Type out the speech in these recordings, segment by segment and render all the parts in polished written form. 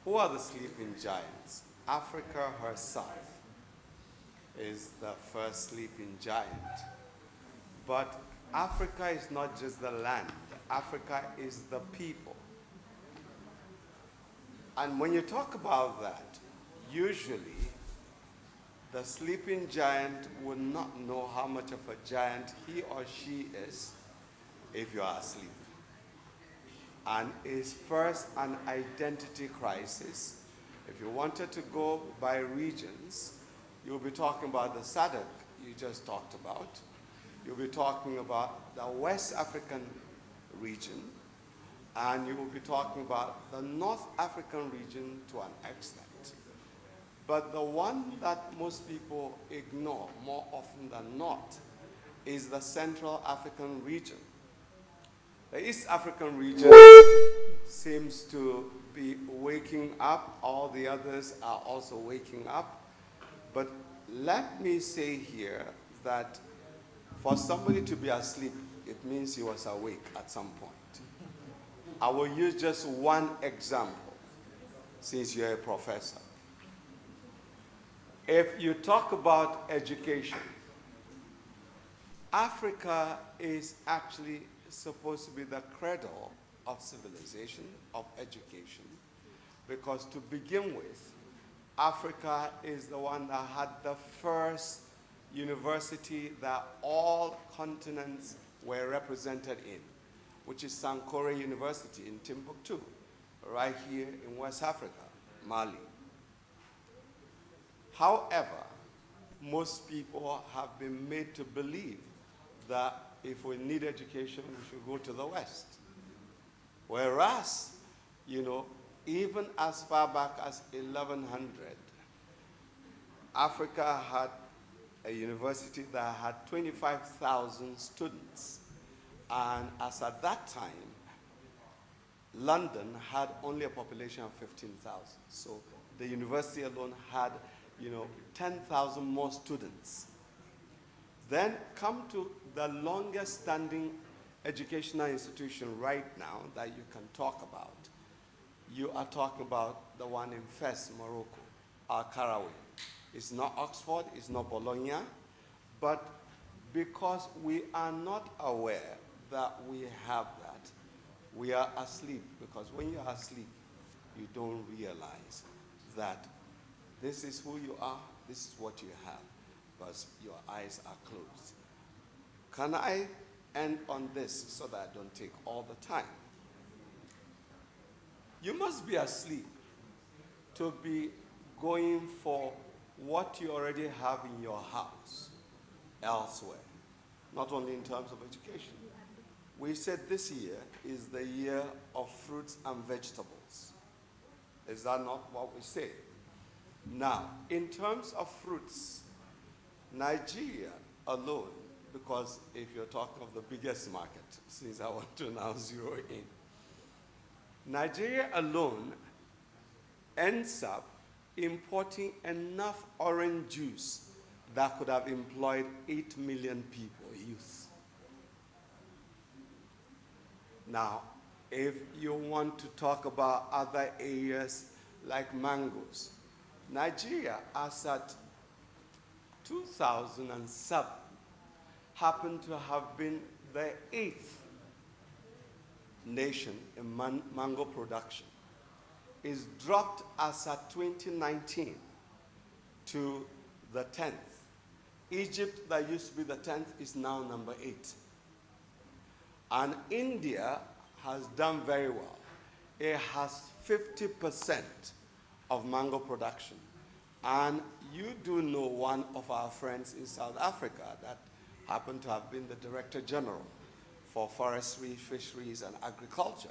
Who are the sleeping giants? Africa herself is the first sleeping giant. But Africa is not just the land. Africa is the people. And when you talk about that, usually the sleeping giant would not know how much of a giant he or she is if you are asleep. And it's first an identity crisis. If you wanted to go by regions, you'll be talking about the SADC you just talked about. You'll be talking about the West African region, and you will be talking about the North African region to an extent. But the one that most people ignore more often than not is the Central African region. The East African region seems to be waking up. All the others are also waking up. But let me say here that for somebody to be asleep, it means he was awake at some point. I will use just one example, since you're a professor. If you talk about education, Africa is actually supposed to be the cradle of civilization, of education, because to begin with, Africa is the one that had the first university that all continents were represented in, which is Sankore University in Timbuktu, right here in West Africa, Mali. However, most people have been made to believe that if we need education, we should go to the West. Whereas, even as far back as 1100, Africa had a university that had 25,000 students. And as at that time, London had only a population of 15,000. So the university alone had, 10,000 more students. Then come to the longest standing educational institution right now that you can talk about. You are talking about the one in Fes, Morocco, Al-Karawi. It's not Oxford, it's not Bologna, but because we are not aware that we have that, we are asleep, because when you are asleep, you don't realize that this is who you are, this is what you have, but your eyes are closed. Can I end on this so that I don't take all the time? You must be asleep to be going for what you already have in your house elsewhere, not only in terms of education. We said this year is the year of fruits and vegetables. Is that not what we say? Now, in terms of fruits, Nigeria alone, because if you're talking of the biggest market, since I want to now zero in, Nigeria alone ends up importing enough orange juice that could have employed 8 million people, youth. Now, if you want to talk about other areas like mangoes, Nigeria, as at 2007, happened to have been the 8th nation in mango production. Is dropped as at 2019 to the 10th. Egypt, that used to be the 10th, is now number 8. And India has done very well. It has 50% of mango production. And you do know one of our friends in South Africa that happened to have been the Director General for Forestry, Fisheries, and Agriculture.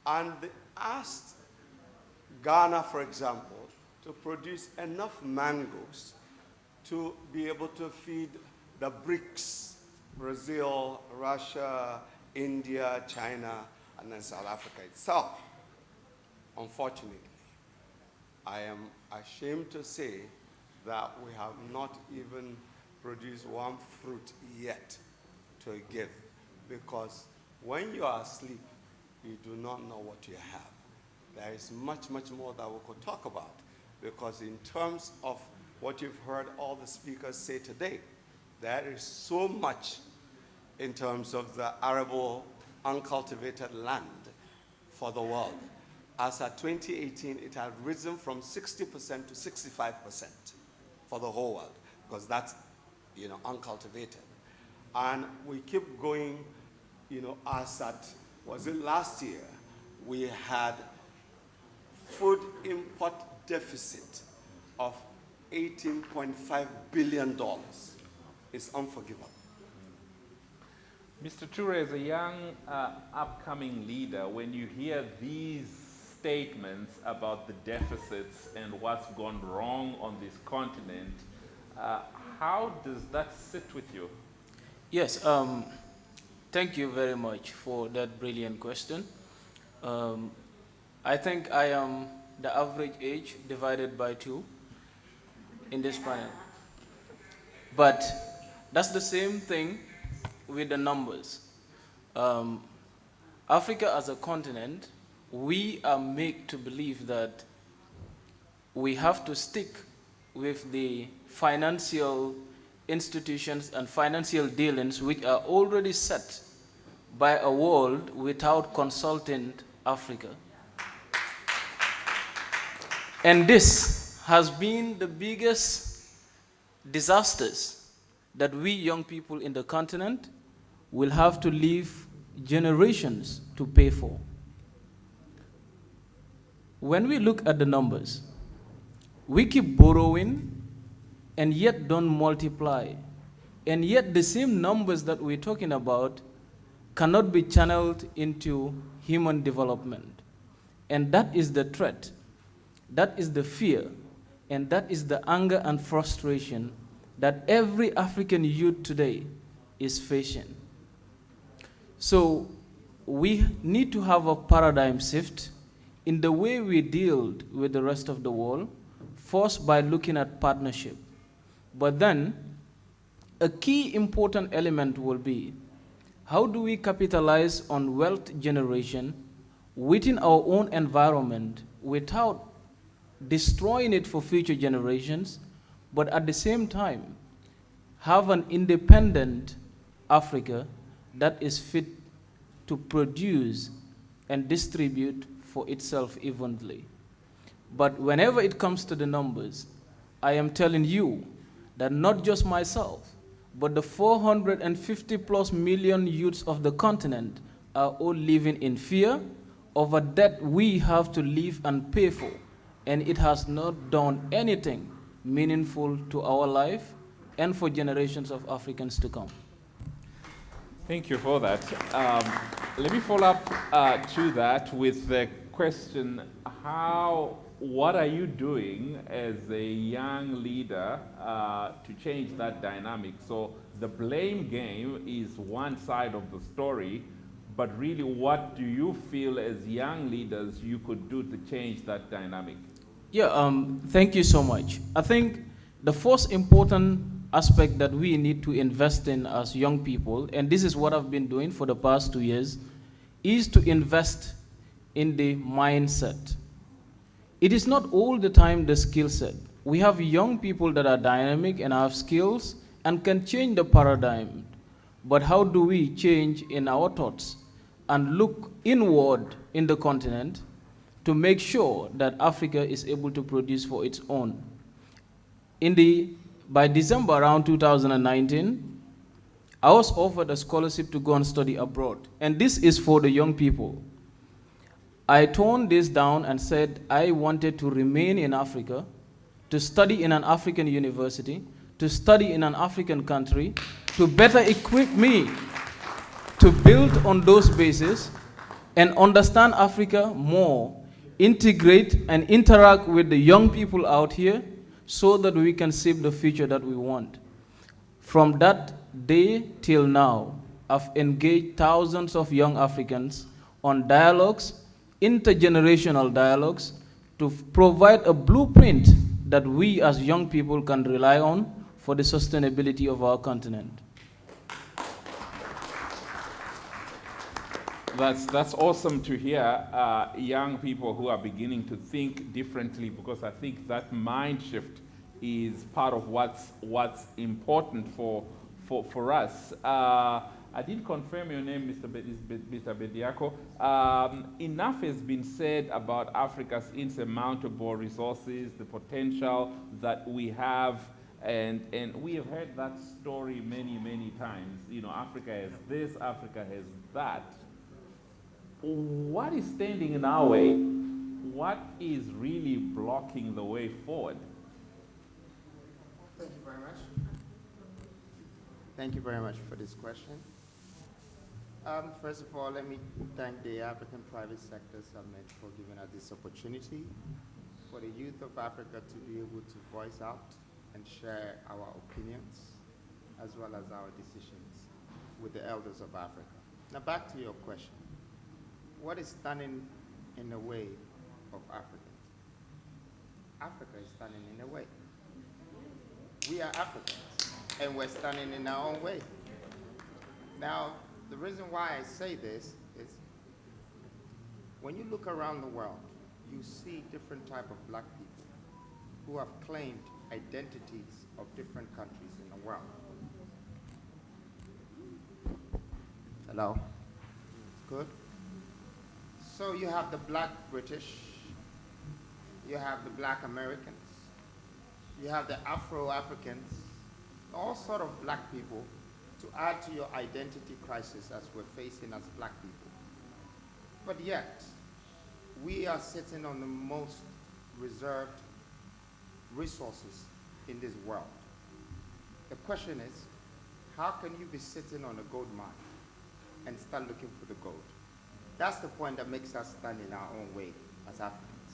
And they asked Ghana, for example, to produce enough mangoes to be able to feed the BRICS, Brazil, Russia, India, China, and then South Africa itself. Unfortunately, I am ashamed to say that we have not even produced one fruit yet to give, because when you are asleep, you do not know what you have. There there is much, much more that we could talk about, because in terms of what you've heard all the speakers say today, there is so much in terms of the arable uncultivated land for the world. As at 2018, it had risen from 60% to 65% for the whole world, because that's, uncultivated. And we keep going, as at, was it last year, we had food import deficit of $18.5 billion. It's unforgivable. Mr. Ture, as a young upcoming leader, when you hear these statements about the deficits and what's gone wrong on this continent, how does that sit with you? Yes, thank you very much for that brilliant question. I think I am the average age divided by 2 in this panel. But that's the same thing with the numbers. Africa as a continent, we are made to believe that we have to stick with the financial institutions and financial dealings which are already set by a world without consulting Africa. And this has been the biggest disasters that we young people in the continent will have to leave generations to pay for. When we look at the numbers, we keep borrowing and yet don't multiply. And yet the same numbers that we're talking about cannot be channeled into human development. And that is the threat, that is the fear, and that is the anger and frustration that every African youth today is facing. So we need to have a paradigm shift in the way we deal with the rest of the world, first by looking at partnership. But then a key important element will be, how do we capitalize on wealth generation within our own environment without destroying it for future generations, but at the same time have an independent Africa that is fit to produce and distribute for itself evenly. But whenever it comes to the numbers, I am telling you that not just myself, but the 450 plus million youths of the continent are all living in fear of a debt we have to live and pay for, and it has not done anything meaningful to our life and for generations of Africans to come. Thank you for that. Let me follow up to that with the question, what are you doing as a young leader to change that dynamic? So the blame game is one side of the story, but really what do you feel as young leaders you could do to change that dynamic? Yeah, thank you so much. I think the first important aspect that we need to invest in as young people, and this is what I've been doing for the past 2 years, is to invest in the mindset. It is not all the time the skill set. We have young people that are dynamic and have skills and can change the paradigm. But how do we change in our thoughts and look inward in the continent to make sure that Africa is able to produce for its own? By December around 2019, I was offered a scholarship to go and study abroad. And this is for the young people. I toned this down and said I wanted to remain in Africa, to study in an African university, to study in an African country, to better equip me to build on those bases and understand Africa more, integrate and interact with the young people out here so that we can shape the future that we want. From that day till now, I've engaged thousands of young Africans on dialogues, intergenerational dialogues, to provide a blueprint that we as young people can rely on for the sustainability of our continent. That's awesome to hear young people who are beginning to think differently, because I think that mind shift is part of what's important for us. I did confirm your name, Mr. Bediako. Enough has been said about Africa's insurmountable resources, the potential that we have, and we have heard that story many, many times. You know, Africa has this, Africa has that. What is standing in our way? What is really blocking the way forward? Thank you very much. Thank you very much for this question. First of all, let me thank the African Private Sector Summit for giving us this opportunity for the youth of Africa to be able to voice out and share our opinions as well as our decisions with the elders of Africa. Now back to your question. What is standing in the way of Africans? Africa is standing in the way. We are Africans, and we're standing in our own way. Now, the reason why I say this is when you look around the world, you see different type of black people who have claimed identities of different countries in the world. Hello? Good? So you have the black British, you have the black Americans, you have the Afro-Africans, all sort of black people to add to your identity crisis as we're facing as black people. But yet, we are sitting on the most reserved resources in this world. The question is, how can you be sitting on a gold mine and start looking for the gold? That's the point that makes us stand in our own way as Africans.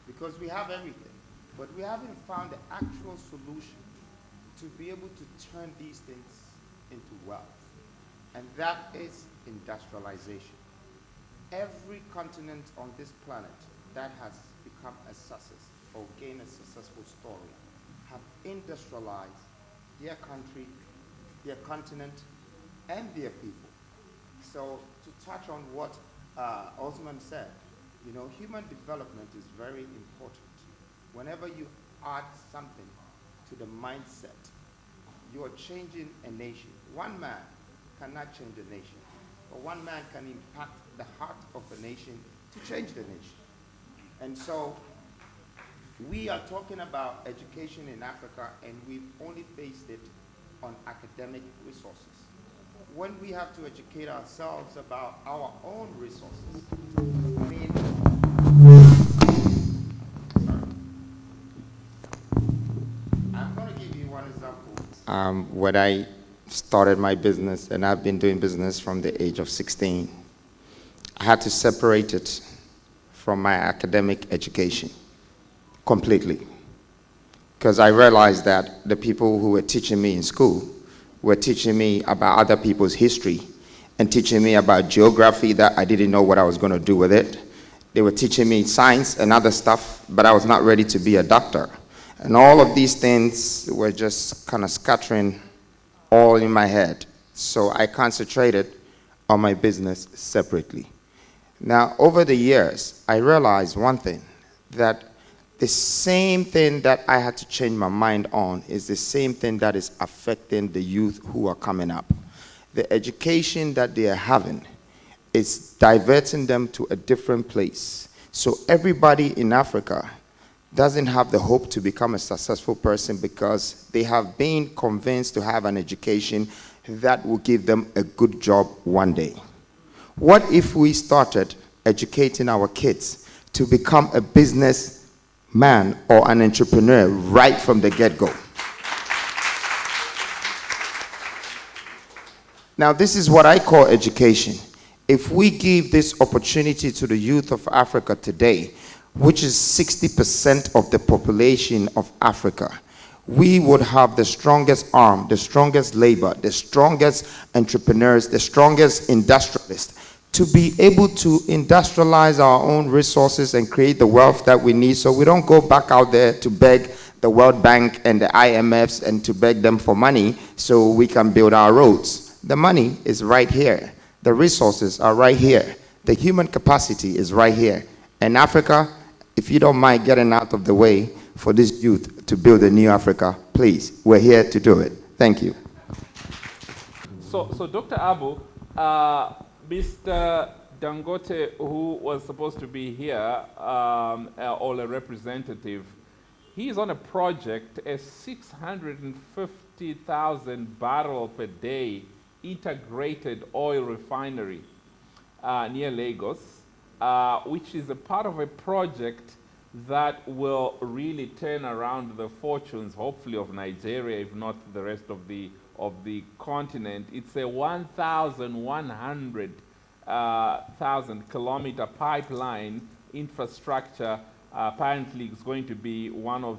Because we have everything, but we haven't found the actual solution to be able to turn these things into wealth. And that is industrialization. Every continent on this planet that has become a success or gained a successful story have industrialized their country, their continent, and their people. So to touch on what Osman said, you know, human development is very important. Whenever you add something to the mindset, you are changing a nation. One man cannot change a nation, but one man can impact the heart of a nation to change the nation. And so we are talking about education in Africa, and we've only based it on academic resources. When we have to educate ourselves about our own resources, I mean, I'm going to give you one example. When I started my business, and I've been doing business from the age of 16, I had to separate it from my academic education completely, because I realized that the people who were teaching me in school were teaching me about other people's history and teaching me about geography that I didn't know what I was going to do with it. They were teaching me science and other stuff, but I was not ready to be a doctor. And all of these things were just kind of scattering all in my head. So I concentrated on my business separately. Now, over the years, I realized one thing, that the same thing that I had to change my mind on is the same thing that is affecting the youth who are coming up. The education that they are having is diverting them to a different place. So everybody in Africa doesn't have the hope to become a successful person because they have been convinced to have an education that will give them a good job one day. What if we started educating our kids to become a businessman or an entrepreneur right from the get-go? Now, this is what I call education. If we give this opportunity to the youth of Africa today, which is 60% of the population of Africa, we would have the strongest arm, the strongest labor, the strongest entrepreneurs, the strongest industrialists to be able to industrialize our own resources and create the wealth that we need, so we don't go back out there to beg the World Bank and the IMFs and to beg them for money so we can build our roads. The money is right here. The resources are right here. The human capacity is right here. And Africa, if you don't mind getting out of the way for this youth to build a new Africa, please, we're here to do it. Thank you. So Dr. Abu, Mr. Dangote, who was supposed to be here, or a representative, he's on a project, a 650,000 barrel per day integrated oil refinery near Lagos, which is a part of a project that will really turn around the fortunes, hopefully, of Nigeria, if not the rest of the continent. It's a 1,100,000 kilometer pipeline infrastructure. Apparently, it's going to be one of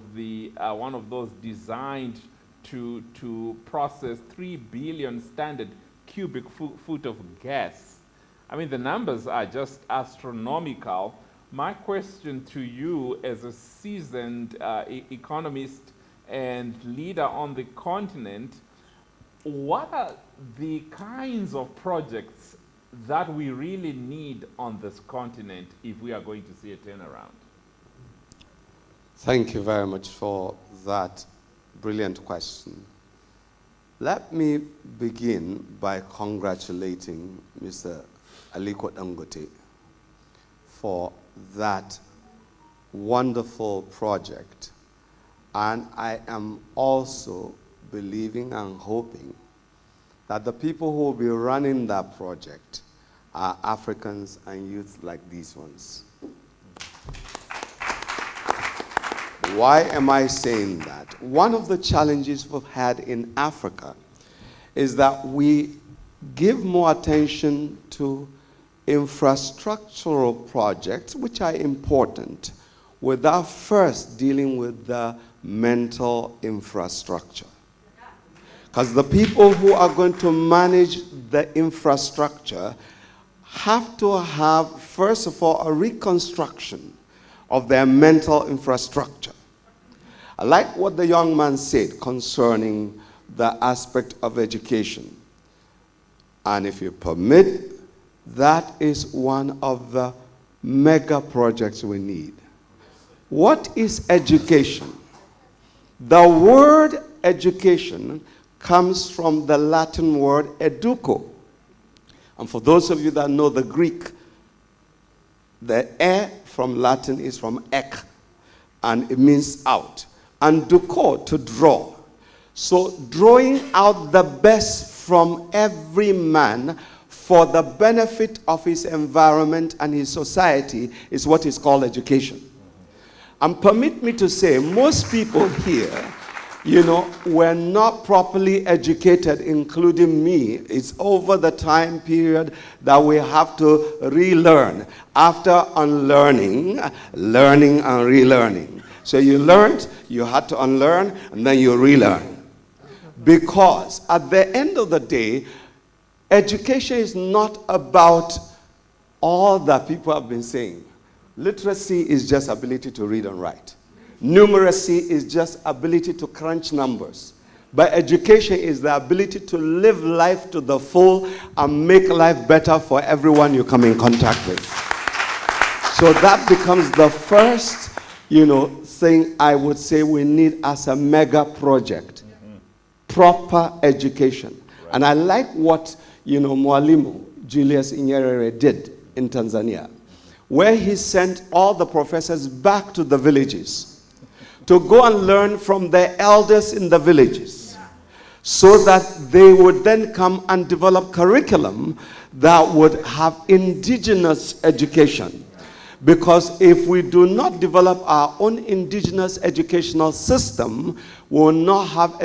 those designed to process 3 billion standard cubic foot of gas. I mean, the numbers are just astronomical. My question to you, as a seasoned economist and leader on the continent, what are the kinds of projects that we really need on this continent if we are going to see a turnaround? Thank you very much for that brilliant question. Let me begin by congratulating Mr. Aliko Dangote for that wonderful project. And I am also believing and hoping that the people who will be running that project are Africans and youths like these ones. Why am I saying that? One of the challenges we've had in Africa is that we give more attention to infrastructural projects, which are important, without first dealing with the mental infrastructure. Because the people who are going to manage the infrastructure have to have, first of all, a reconstruction of their mental infrastructure. I like what the young man said concerning the aspect of education. And if you permit, that is one of the mega projects we need. What is education? The word education comes from the Latin word educo. And for those of you that know the Greek, the e from Latin is from ek, and it means out. And duko, to draw. So drawing out the best from every man for the benefit of his environment and his society is what is called education. And permit me to say, most people here, were not properly educated, including me. It's over the time period that we have to relearn. After unlearning, learning and relearning. So you learned, you had to unlearn, and then you relearn. Because at the end of the day, education is not about all that people have been saying. Literacy is just ability to read and write. Numeracy is just ability to crunch numbers. But education is the ability to live life to the full and make life better for everyone you come in contact with. So that becomes the first, thing I would say we need as a mega project. Proper education. Right. And I like what, Mwalimu Julius Nyerere did in Tanzania, where he sent all the professors back to the villages to go and learn from the elders in the villages, so that they would then come and develop curriculum that would have indigenous education. Because if we do not develop our own indigenous educational system, we will not have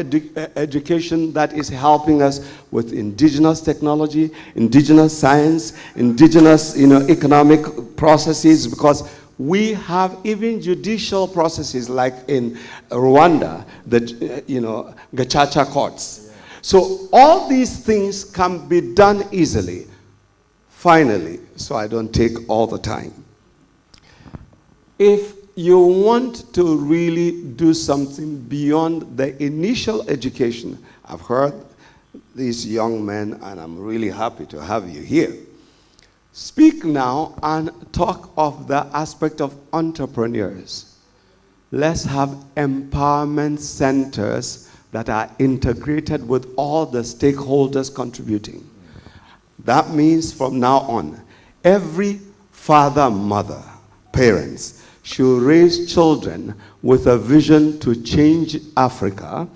education that is helping us with indigenous technology, indigenous science, indigenous economic processes, because we have even judicial processes like in Rwanda, the Gacaca courts. So all these things can be done easily. Finally, so I don't take all the time. If you want to really do something beyond the initial education, I've heard these young men, and I'm really happy to have you here, speak now and talk of the aspect of entrepreneurs. Let's have empowerment centers that are integrated with all the stakeholders contributing. That means from now on, every father, mother, parents should raise children with a vision to change Africa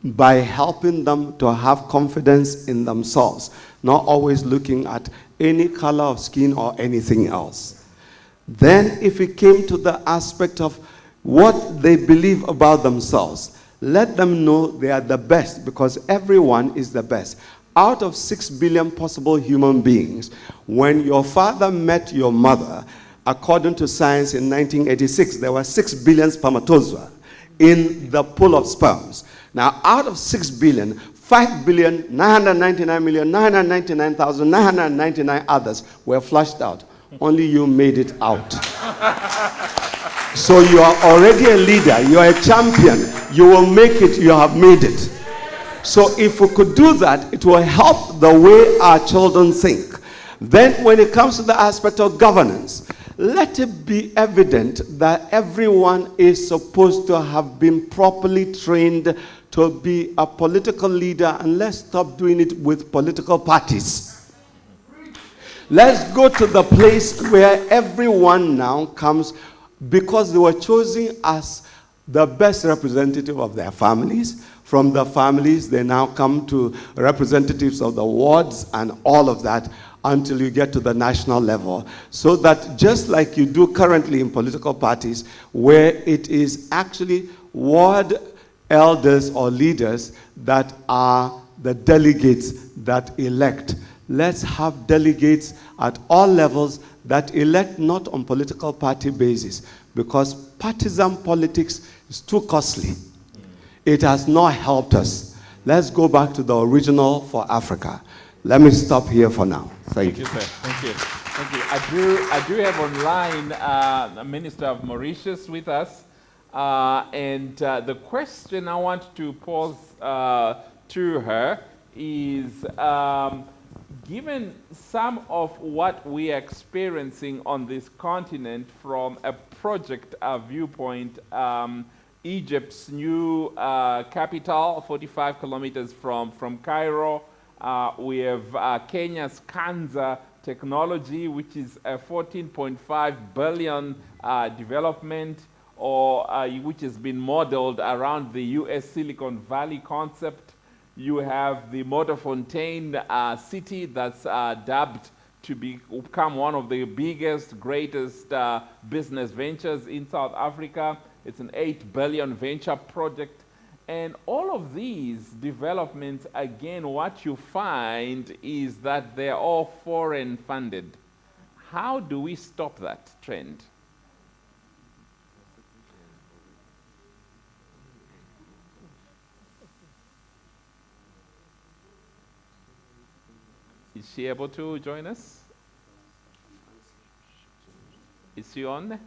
by helping them to have confidence in themselves, not always looking at any color of skin or anything else. Then if it came to the aspect of what they believe about themselves, let them know they are the best, because everyone is the best. Out of 6 billion possible human beings, when your father met your mother, according to science in 1986, there were 6 billion spermatozoa in the pool of sperms. Now, out of 6 billion, 5,999,999,999 others were flushed out. Only you made it out. So you are already a leader. You are a champion. You will make it. You have made it. So if we could do that, it will help the way our children think. Then when it comes to the aspect of governance, let it be evident that everyone is supposed to have been properly trained to be a political leader, and let's stop doing it with political parties. Let's go to the place where everyone now comes because they were chosen as the best representative of their families. From the families, they now come to representatives of the wards and all of that until you get to the national level. So that just like you do currently in political parties, where it is actually ward elders or leaders that are the delegates that elect. Let's have delegates at all levels that elect not on political party basis, because partisan politics is too costly. It has not helped us. Let's go back to the original for Africa. Let me stop here for now. Thank you. Thank you, sir. Thank you. Thank you. I do have online the Minister of Mauritius with us. The question I want to pose to her is, given some of what we are experiencing on this continent from a project viewpoint, Egypt's new capital, 45 kilometers from Cairo. We have Kenya's Kanza technology, which is a 14.5 billion development, which has been modeled around the US Silicon Valley concept. You have the Motorfontein city that's dubbed to become one of the biggest, greatest business ventures in South Africa. It's an 8 billion venture project. And all of these developments, again, what you find is that they're all foreign funded. How do we stop that trend? Is she able to join us? Is she on?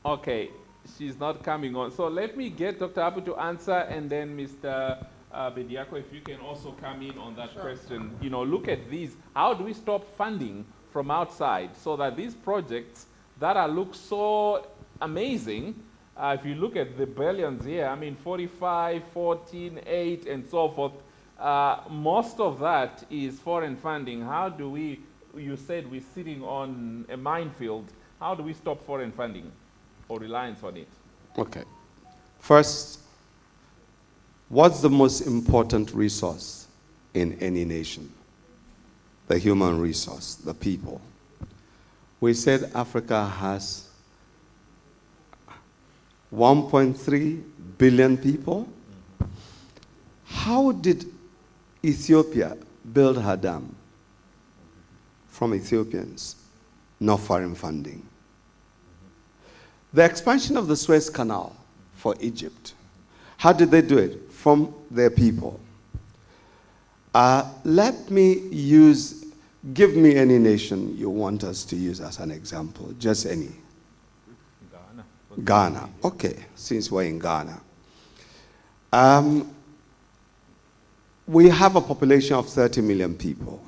Okay, she's not coming on. So let me get Dr. Abu to answer, and then Mr. Bediako, if you can also come in on that question. You know, look at these. How do we stop funding from outside so that these projects that look so amazing, if you look at the billions here, I mean 45, 14, 8, and so forth, most of that is foreign funding. How do we, you said we're sitting on a minefield, how do we stop foreign funding or reliance on it? Okay. First, what's the most important resource in any nation? The human resource, the people. We said Africa has 1.3 billion people. How did Ethiopia build her dam? From Ethiopians, no foreign funding. The expansion of the Suez Canal for Egypt, how did they do it? From their people. Let me give me any nation you want us to use as an example, just any. Ghana. Ghana. Okay, since we're in Ghana. We have a population of 30 million people.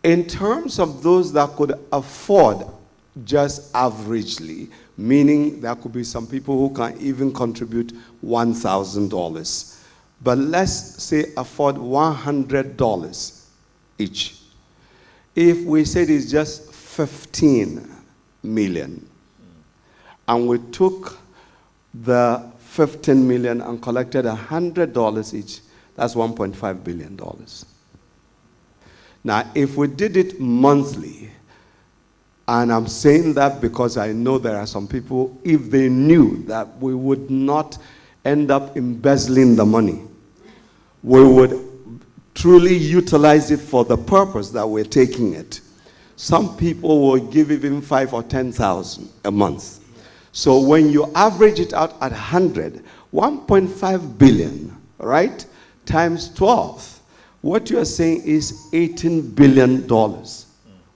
In terms of those that could afford just averagely, meaning there could be some people who can even contribute $1,000, but let's say afford $100 each. If we said it's just 15 million, and we took the 15 million and collected $100 each, that's $1.5 billion. Now, if we did it monthly, and I'm saying that because I know there are some people, if they knew that we would not end up embezzling the money, we would truly utilize it for the purpose that we're taking it. Some people will give even 5 or 10,000 a month. So when you average it out at 100, 1.5 billion, right, times 12, what you are saying is $18 billion.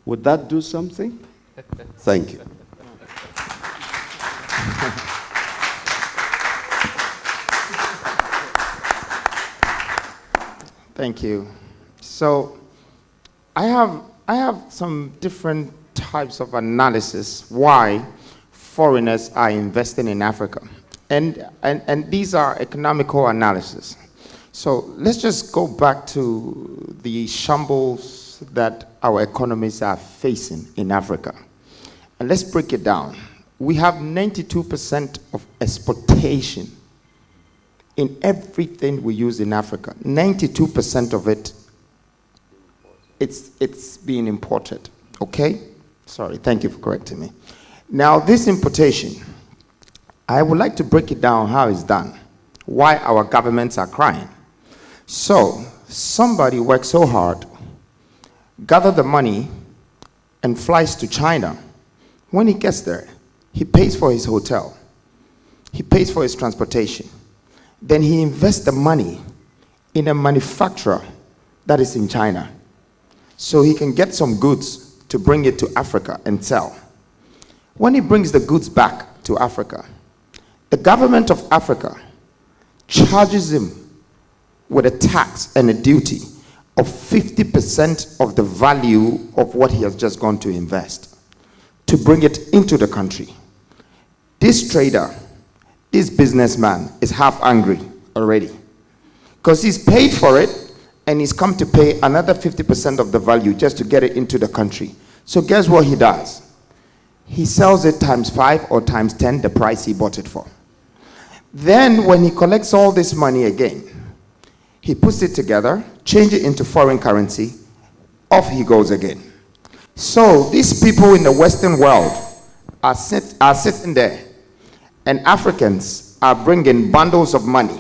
Would that do something? Thank you. Thank you. So I have some different types of analysis why foreigners are investing in Africa. And these are economical analysis. So let's just go back to the shambles that our economies are facing in Africa. And let's break it down. We have 92% of exportation in everything we use in Africa. 92% of it, it's being imported, okay? Sorry, thank you for correcting me. Now, this importation, I would like to break it down how it's done, why our governments are crying. So, somebody works so hard, gather the money, and flies to China. When he gets there, he pays for his hotel. He pays for his transportation. Then he invests the money in a manufacturer that is in China, so he can get some goods to bring it to Africa and sell. When he brings the goods back to Africa, the government of Africa charges him with a tax and a duty of 50% of the value of what he has just gone to invest to bring it into the country. This trader, this businessman is half angry already because he's paid for it and he's come to pay another 50% of the value just to get it into the country. So guess what he does? He sells it times 5 or times 10 the price he bought it for. Then when he collects all this money again, he puts it together, change it into foreign currency, off he goes again. So these people in the Western world are sitting there, and Africans are bringing bundles of money.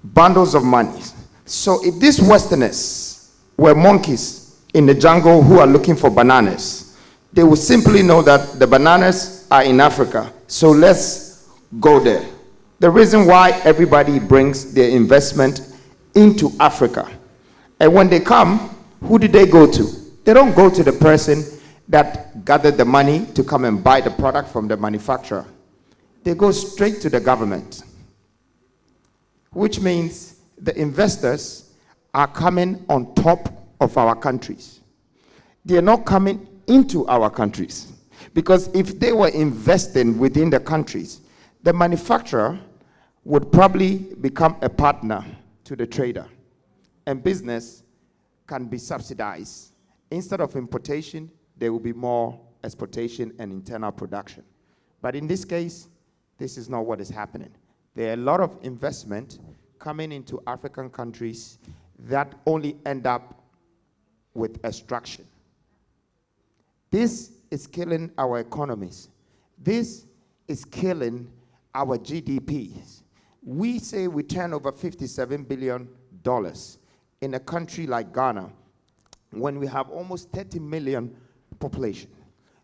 Bundles of money. So if these Westerners were monkeys in the jungle who are looking for bananas, they would simply know that the bananas are in Africa, so let's go there. The reason why everybody brings their investment into Africa. And when they come, who do they go to? They don't go to the person that gathered the money to come and buy the product from the manufacturer. They go straight to the government, which means the investors are coming on top of our countries. They are not coming into our countries, because if they were investing within the countries, the manufacturer would probably become a partner to the trader, and business can be subsidized. Instead of importation, there will be more exportation and internal production. But in this case, this is not what is happening. There are a lot of investment coming into African countries that only end up with extraction. This is killing our economies. This is killing our GDPs. We say we turn over $57 billion in a country like Ghana when we have almost 30 million population.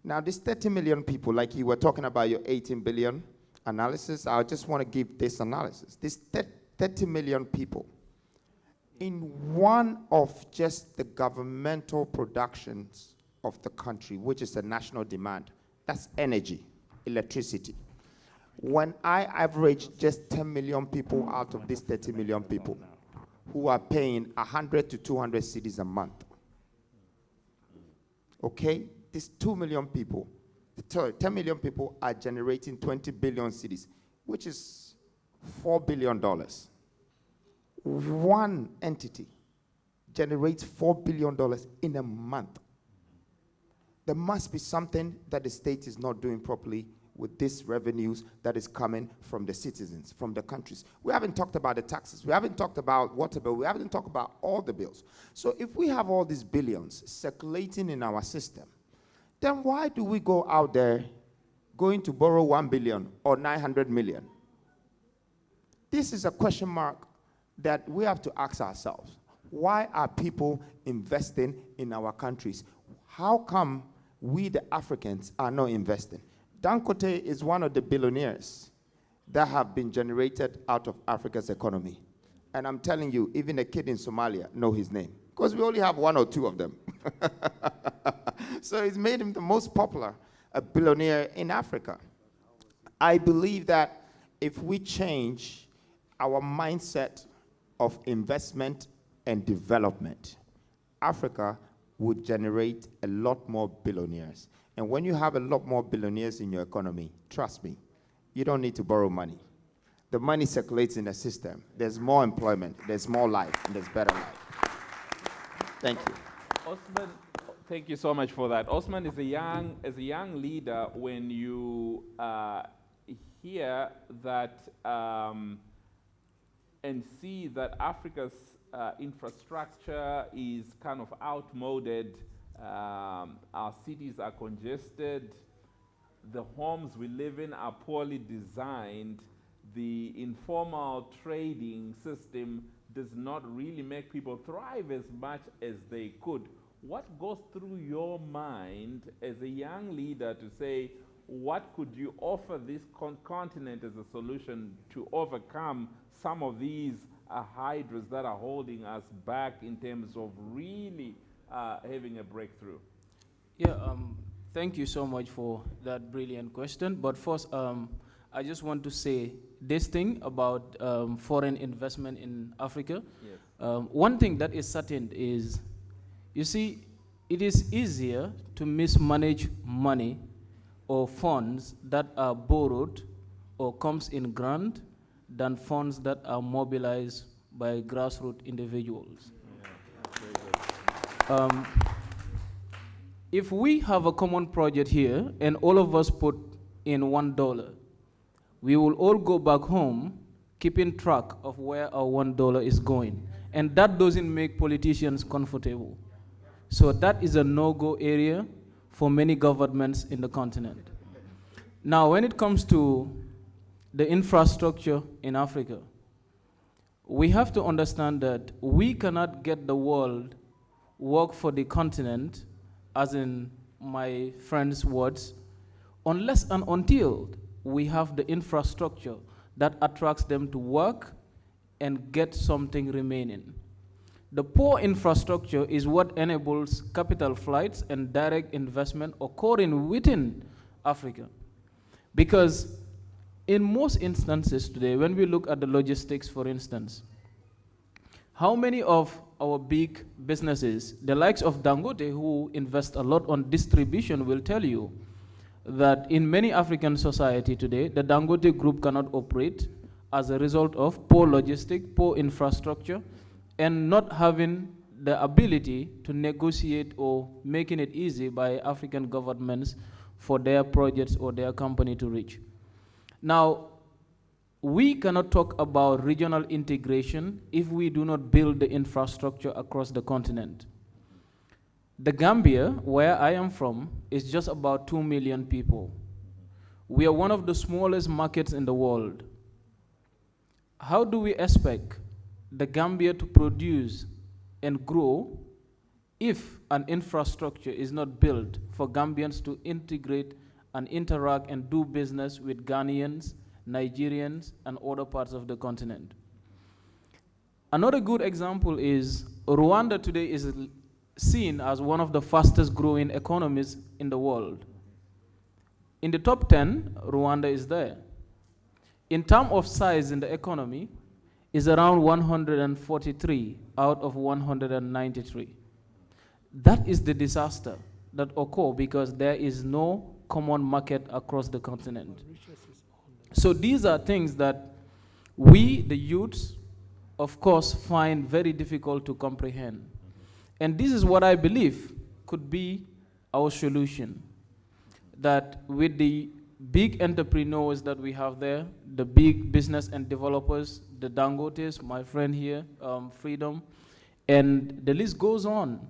Now, this 30 million people, like you were talking about your 18 billion analysis, I just want to give this analysis. This 30 million people, in one of just the governmental productions of the country, which is a national demand, that's energy. electricity. When I average just 10 million people out of these 30 million people who are paying 100 to 200 cedis a month, okay, these 2 million people, 10 million people are generating 20 billion cedis, which is $4 billion. One entity generates $4 billion in a month. There must be something that the state is not doing properly with these revenues that is coming from the citizens, from the countries. We haven't talked about the taxes. We haven't talked about water bill. We haven't talked about all the bills. So if we have all these billions circulating in our system, then why do we go out there going to borrow 1 billion or 900 million? This is a question mark that we have to ask ourselves. Why are people investing in our countries? How come we, the Africans, are not investing? Dangote is one of the billionaires that have been generated out of Africa's economy. And I'm telling you, even a kid in Somalia know his name, because we only have 1 or 2 of them. So it's made him the most popular billionaire in Africa. I believe that if we change our mindset of investment and development, Africa would generate a lot more billionaires. And when you have a lot more billionaires in your economy, trust me, you don't need to borrow money. The money circulates in the system. There's more employment, there's more life, and there's better life. Thank you. Osman, thank you so much for that. Osman, as a young leader, when you hear that and see that Africa's infrastructure is kind of outmoded, our cities are congested, the homes we live in are poorly designed, the informal trading system does not really make people thrive as much as they could. What goes through your mind as a young leader to say, what could you offer this continent as a solution to overcome some of these hydras that are holding us back in terms of really having a breakthrough? Yeah, thank you so much for that brilliant question. But first, I just want to say this thing about foreign investment in Africa. Yes. One thing that is certain is, you see, it is easier to mismanage money or funds that are borrowed or comes in grant than funds that are mobilized by grassroots individuals. Yeah. If we have a common project here and all of us put in $1, we will all go back home keeping track of where our $1 is going. And that doesn't make politicians comfortable. So that is a no-go area for many governments in the continent. Now, when it comes to the infrastructure in Africa, we have to understand that we cannot get the world work for the continent, as in my friend's words, unless and until we have the infrastructure that attracts them to work and get something remaining. The poor infrastructure is what enables capital flights and direct investment occurring within Africa. Because in most instances today, when we look at the logistics, for instance, how many of our big businesses, the likes of Dangote, who invest a lot on distribution, will tell you that in many African society today, the Dangote group cannot operate as a result of poor logistics, poor infrastructure, and not having the ability to negotiate or making it easy by African governments for their projects or their company to reach. Now, we cannot talk about regional integration if we do not build the infrastructure across the continent. The Gambia, where I am from, is just about 2 million people. We are one of the smallest markets in the world. How do we expect the Gambia to produce and grow if an infrastructure is not built for Gambians to integrate and interact and do business with Ghanaians, Nigerians, and other parts of the continent? Another good example is Rwanda today is seen as one of the fastest growing economies in the world. In the top 10, Rwanda is there. In terms of size in the economy, is around 143 out of 193. That is the disaster that occur because there is no common market across the continent. So these are things that we, the youths, of course, find very difficult to comprehend. And this is what I believe could be our solution. That with the big entrepreneurs that we have there, the big business and developers, the Dangotes, my friend here, Freedom, and the list goes on.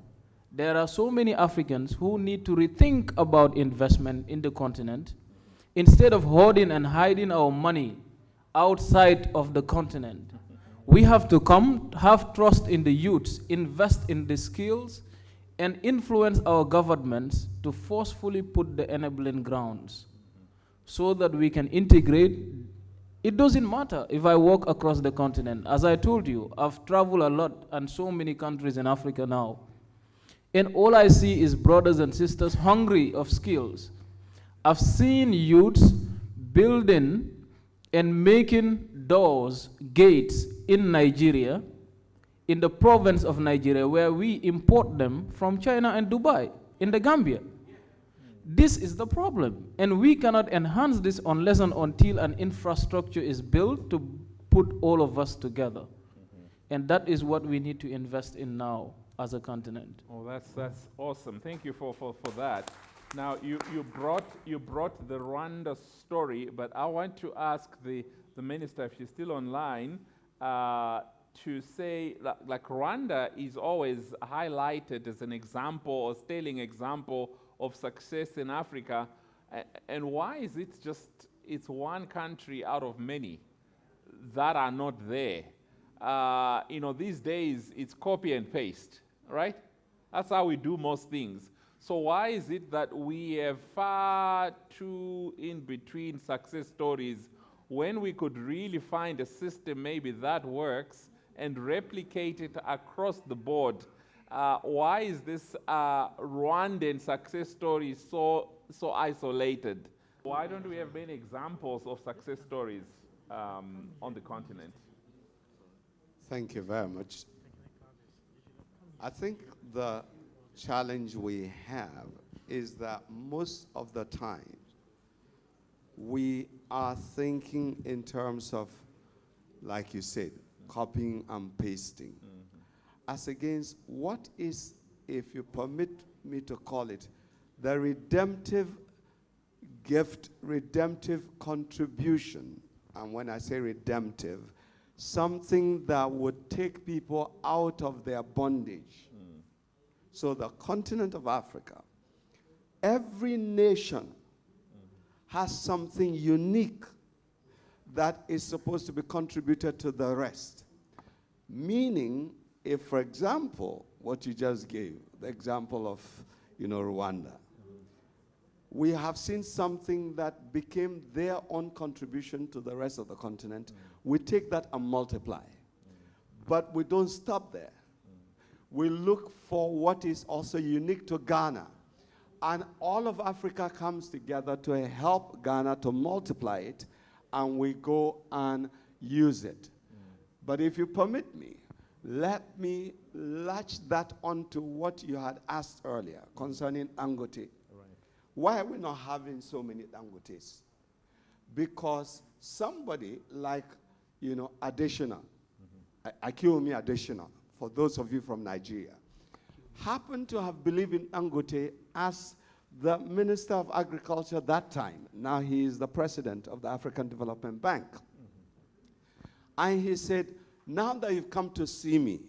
There are so many Africans who need to rethink about investment in the continent. Instead of hoarding and hiding our money outside of the continent, we have to come, have trust in the youths, invest in the skills, and influence our governments to forcefully put the enabling grounds so that we can integrate. It doesn't matter if I walk across the continent. As I told you, I've traveled a lot and so many countries in Africa now. And all I see is brothers and sisters hungry of skills. I've seen youths building and making doors, gates in Nigeria, in the province of Nigeria, where we import them from China and Dubai, in the Gambia. This is the problem. And we cannot enhance this unless and until an infrastructure is built to put all of us together. And that is what we need to invest in now as a continent. Oh, that's awesome. Thank you for that. Now, you brought the Rwanda story, but I want to ask the minister, if she's still online, to say, like Rwanda is always highlighted as an example or sterling example of success in Africa, and why is it just, it's one country out of many that are not there? These days it's copy and paste, right? That's how we do most things. So why is it that we have far too in between success stories when we could really find a system maybe that works and replicate it across the board? Why is this Rwandan success story so isolated? Why don't we have many examples of success stories on the continent? Thank you very much. I think the challenge we have is that most of the time we are thinking in terms of, like you said, copying and pasting. As against what is, if you permit me to call it, the redemptive gift, redemptive contribution. And when I say redemptive, something that would take people out of their bondage. So the continent of Africa, every nation has something unique that is supposed to be contributed to the rest. Meaning, if, for example, what you just gave, the example of, Rwanda, we have seen something that became their own contribution to the rest of the continent. We take that and multiply. But we don't stop there. We look for what is also unique to Ghana. And all of Africa comes together to help Ghana to multiply it, and we go and use it. But if you permit me, let me latch that onto what you had asked earlier concerning Dangote. Right. Why are we not having so many Dangotes? Because somebody like, Additional, Akiumi Additional, for those of you from Nigeria, happened to have believed in Dangote as the Minister of Agriculture that time. Now he is the President of the African Development Bank. And he said, now that you've come to see me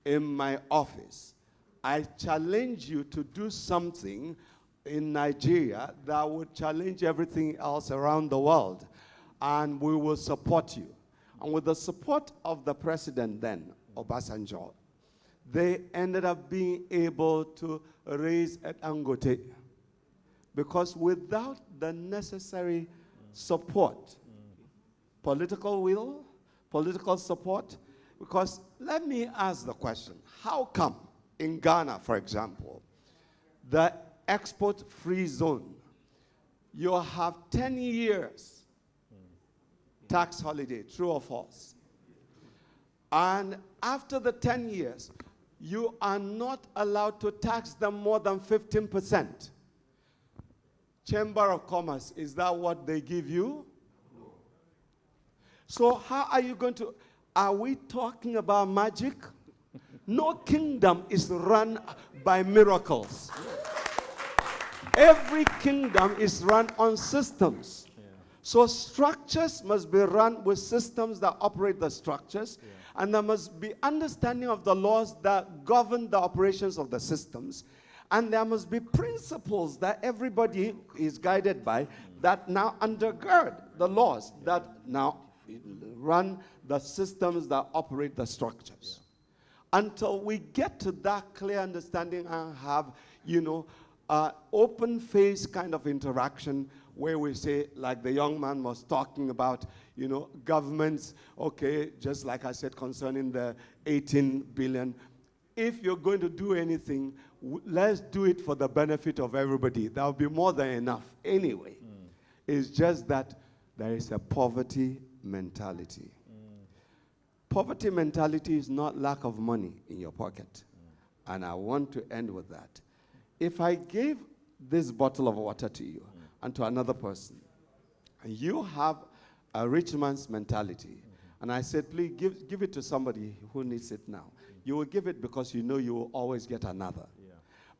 in my office, I challenge you to do something in Nigeria that would challenge everything else around the world, and we will support you. And with the support of the president then, Obasanjo, they ended up being able to raise at Dangote, because without the necessary support, political will, political support, because let me ask the question, how come in Ghana, for example, the export-free zone, you have 10 years tax holiday, true or false? And after the 10 years, you are not allowed to tax them more than 15%. Chamber of Commerce, is that what they give you? No. So how are you going to, are we talking about magic? No kingdom is run by miracles. Every kingdom is run on systems. Yeah. So structures must be run with systems that operate the structures. Yeah. And there must be understanding of the laws that govern the operations of the systems. And there must be principles that everybody is guided by that now undergird the laws that now run the systems that operate the structures. Yeah. Until we get to that clear understanding and have, open face kind of interaction where we say, like the young man was talking about, governments, okay, just like I said concerning the 18 billion, if you're going to do anything, let's do it for the benefit of everybody. That will be more than enough anyway. It's just that there is a poverty mentality. Poverty mentality is not lack of money in your pocket. And I want to end with that. If I gave this bottle of water to you and to another person, and you have a rich man's mentality, and I said, please give it to somebody who needs it now. You will give it because you know you will always get another. Yeah.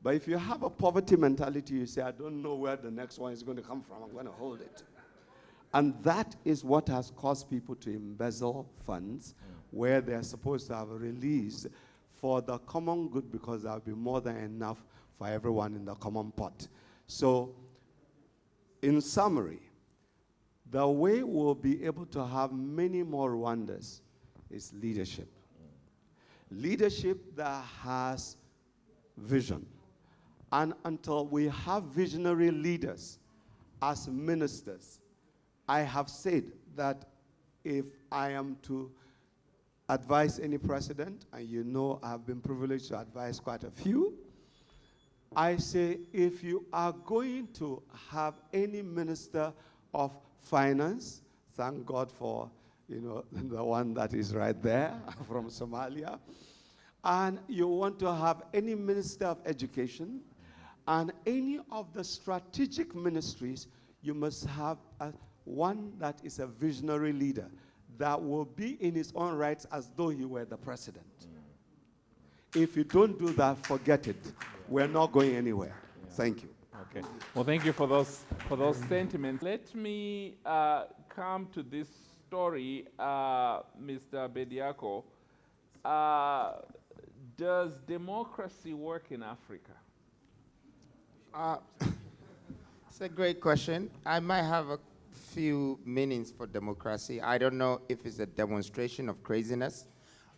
But if you have a poverty mentality, you say, I don't know where the next one is going to come from. I'm going to hold it. And that is what has caused people to embezzle funds where they're supposed to have released for the common good, because there will be more than enough for everyone in the common pot. So, in summary, the way we'll be able to have many more Rwandas is leadership. Leadership that has vision. And until we have visionary leaders as ministers, I have said that if I am to advise any president, and I've been privileged to advise quite a few, I say if you are going to have any minister of finance, thank God for the one that is right there from Somalia, and you want to have any minister of education and any of the strategic ministries, you must have one that is a visionary leader that will be in his own rights as though he were the president. If you don't do that, forget it. We're not going anywhere. Thank you. Okay. Well, thank you for those sentiments. Let me come to this story, Mr. Bediako. Does democracy work in Africa? It's a great question. I might have a few meanings for democracy. I don't know if it's a demonstration of craziness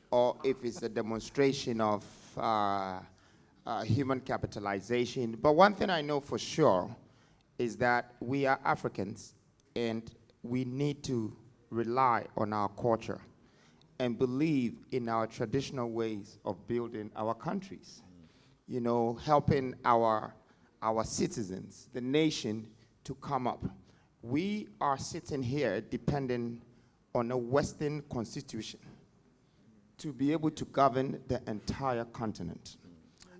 or if it's a demonstration of human capitalization. But one thing I know for sure is that we are Africans and we need to rely on our culture and believe in our traditional ways of building our countries. Helping our citizens, the nation, to come up. We are sitting here depending on a Western constitution to be able to govern the entire continent.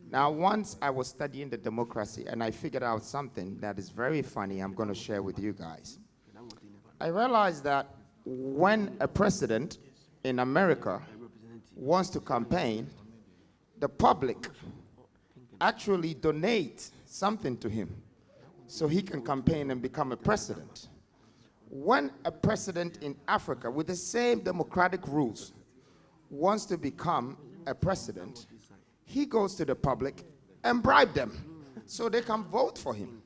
Now, once I was studying the democracy and I figured out something that is very funny I'm going to share with you guys. I realized that when a president in America wants to campaign, the public actually donate something to him so he can campaign and become a president. When a president in Africa with the same democratic rules wants to become a president, he goes to the public and bribe them so they can vote for him.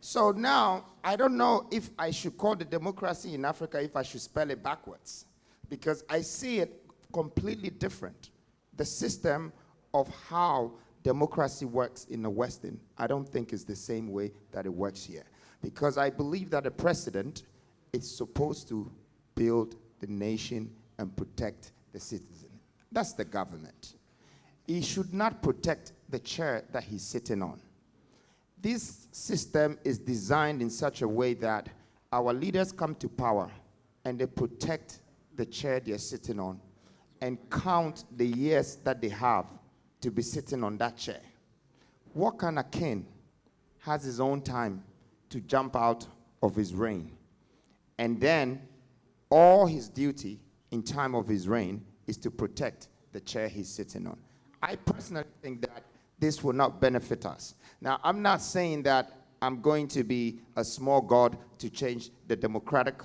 So now, I don't know if I should call the democracy in Africa, if I should spell it backwards, because I see it completely different. The system of how democracy works in the Western, I don't think is the same way that it works here. Because I believe that a president is supposed to build the nation and protect the citizen. That's the government. He should not protect the chair that he's sitting on. this system is designed in such a way that our leaders come to power and they protect the chair they're sitting on and count the years that they have to be sitting on that chair. What kind of king has his own time to jump out of his reign? And then all his duty in time of his reign is to protect the chair he's sitting on. I personally think that this will not benefit us. Now, I'm not saying that I'm going to be a small god to change the democratic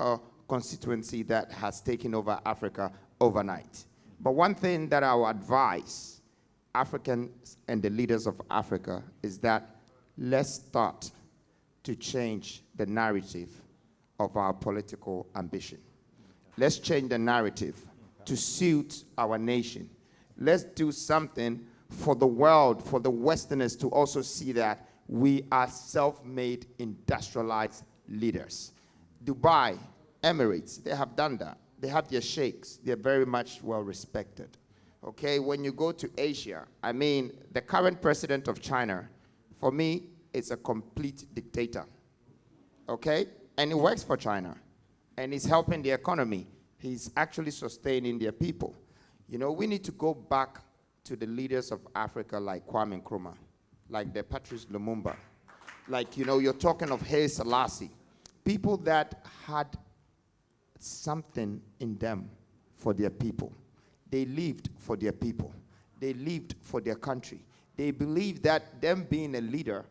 constituency that has taken over Africa overnight. But one thing that I will advise Africans and the leaders of Africa is that let's start to change the narrative of our political ambition. Let's change the narrative to suit our nation. Let's do something for the world, for the Westerners to also see that we are self-made, industrialized leaders. Dubai, Emirates, they have done that. They have their sheikhs. They're very much well respected. Okay, when you go to Asia, I mean, the current president of China, for me, is a complete dictator. Okay? And he works for China. And he's helping the economy. He's actually sustaining their people. You know, we need to go back to the leaders of Africa like Kwame Nkrumah, like the Patrice Lumumba. Like, you know, you're talking of Haile Selassie. People that had something in them for their people. They lived for their people. They lived for their country. They believe that them being a leader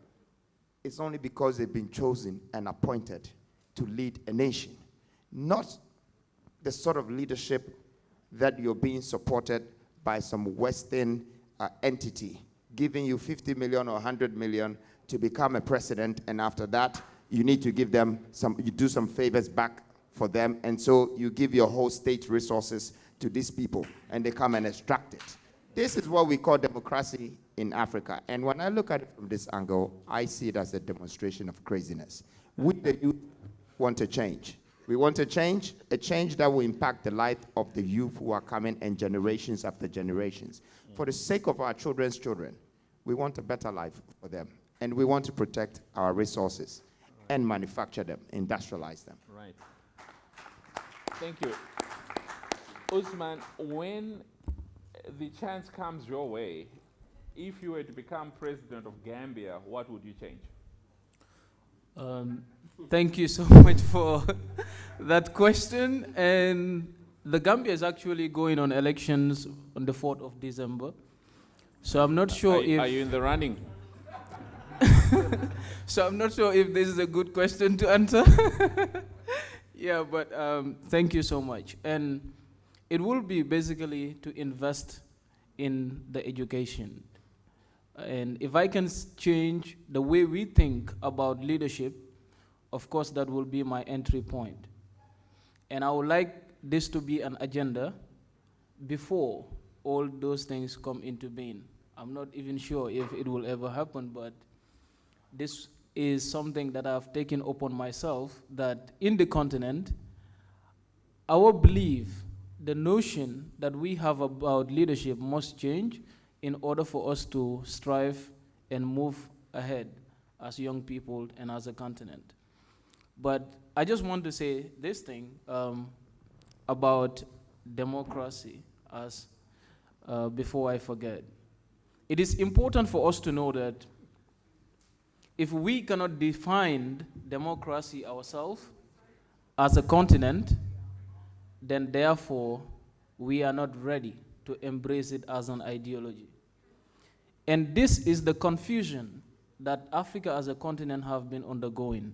is only because they've been chosen and appointed to lead a nation. Not the sort of leadership that you're being supported by some Western entity giving you 50 million or 100 million to become a president, and after that, you need to give them you do some favors back for them, and so you give your whole state resources to these people, and they come and extract it. This is what we call democracy in Africa, and when I look at it from this angle, I see it as a demonstration of craziness. We, the youth, want to change. We want to change, a change that will impact the life of the youth who are coming and generations after generations. For the sake of our children's children, we want a better life for them, and we want to protect our resources and manufacture them, industrialize them. Right. Thank you. Usman, when the chance comes your way, if you were to become president of Gambia, what would you change? Thank you so much for that question. And the Gambia is actually going on elections on the 4th of December. So I'm not sure if... Are you in the running? So I'm not sure if this is a good question to answer. Yeah, but thank you so much. And it will be basically to invest in the education. And if I can change the way we think about leadership, of course, that will be my entry point. And I would like this to be an agenda before all those things come into being. I'm not even sure if it will ever happen, but this is something that I've taken upon myself, that in the continent, our belief, the notion that we have about leadership must change in order for us to strive and move ahead as young people and as a continent. But I just want to say this thing about democracy as before I forget. It is important for us to know that if we cannot define democracy ourselves as a continent, then therefore we are not ready to embrace it as an ideology. And this is the confusion that Africa as a continent have been undergoing.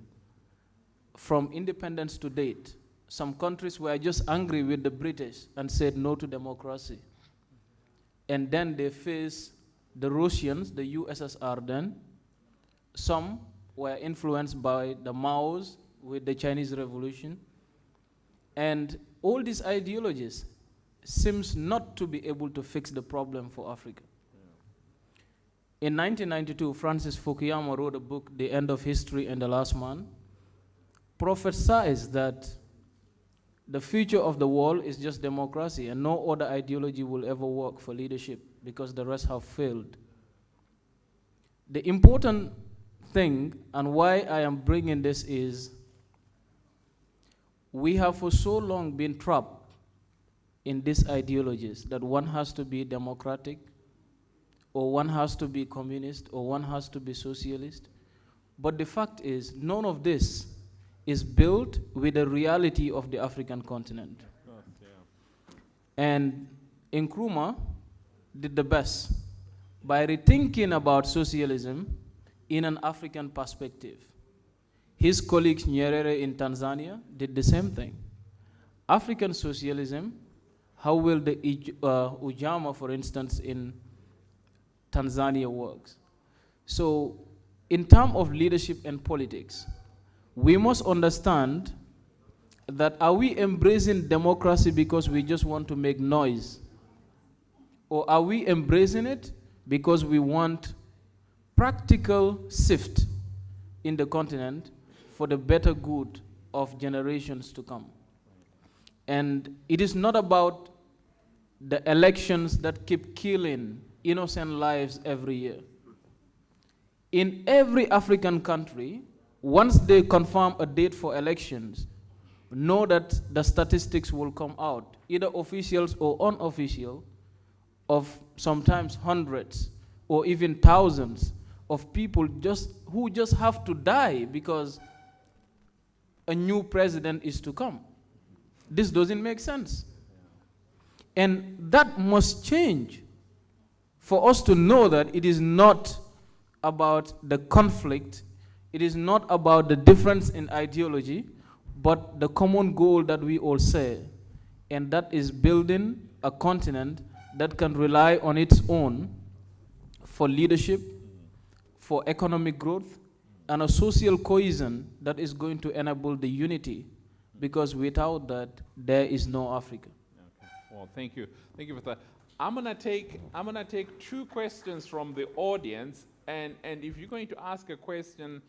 From independence to date, some countries were just angry with the British and said no to democracy. And then they face the Russians, the USSR then. Some were influenced by the Maos with the Chinese Revolution. And all these ideologies seems not to be able to fix the problem for Africa. In 1992, Francis Fukuyama wrote a book, The End of History and the Last Man, prophesies that the future of the world is just democracy and no other ideology will ever work for leadership because the rest have failed. The important thing, and why I am bringing this is, we have for so long been trapped in these ideologies that one has to be democratic, or one has to be communist, or one has to be socialist. But the fact is, none of this is built with the reality of the African continent. Oh, yeah. And Nkrumah did the best by rethinking about socialism in an African perspective. His colleagues Nyerere in Tanzania did the same thing. African socialism, how will the Ujamaa, for instance, in Tanzania works? So, in terms of leadership and politics, we must understand that, are we embracing democracy because we just want to make noise? Or are we embracing it because we want practical shift in the continent for the better good of generations to come? And it is not about the elections that keep killing innocent lives every year. In every African country, once they confirm a date for elections, know that the statistics will come out, either officials or unofficial, of sometimes hundreds or even thousands of people who just have to die because a new president is to come. This doesn't make sense. And that must change for us to know that it is not about the conflict, it is not about the difference in ideology, but the common goal that we all share, and that is building a continent that can rely on its own for leadership, for economic growth, and a social cohesion that is going to enable the unity, because without that, there is no Africa. Okay. Well, thank you. Thank you for that. I'm gonna take 2 questions from the audience, and if you're going to ask a question,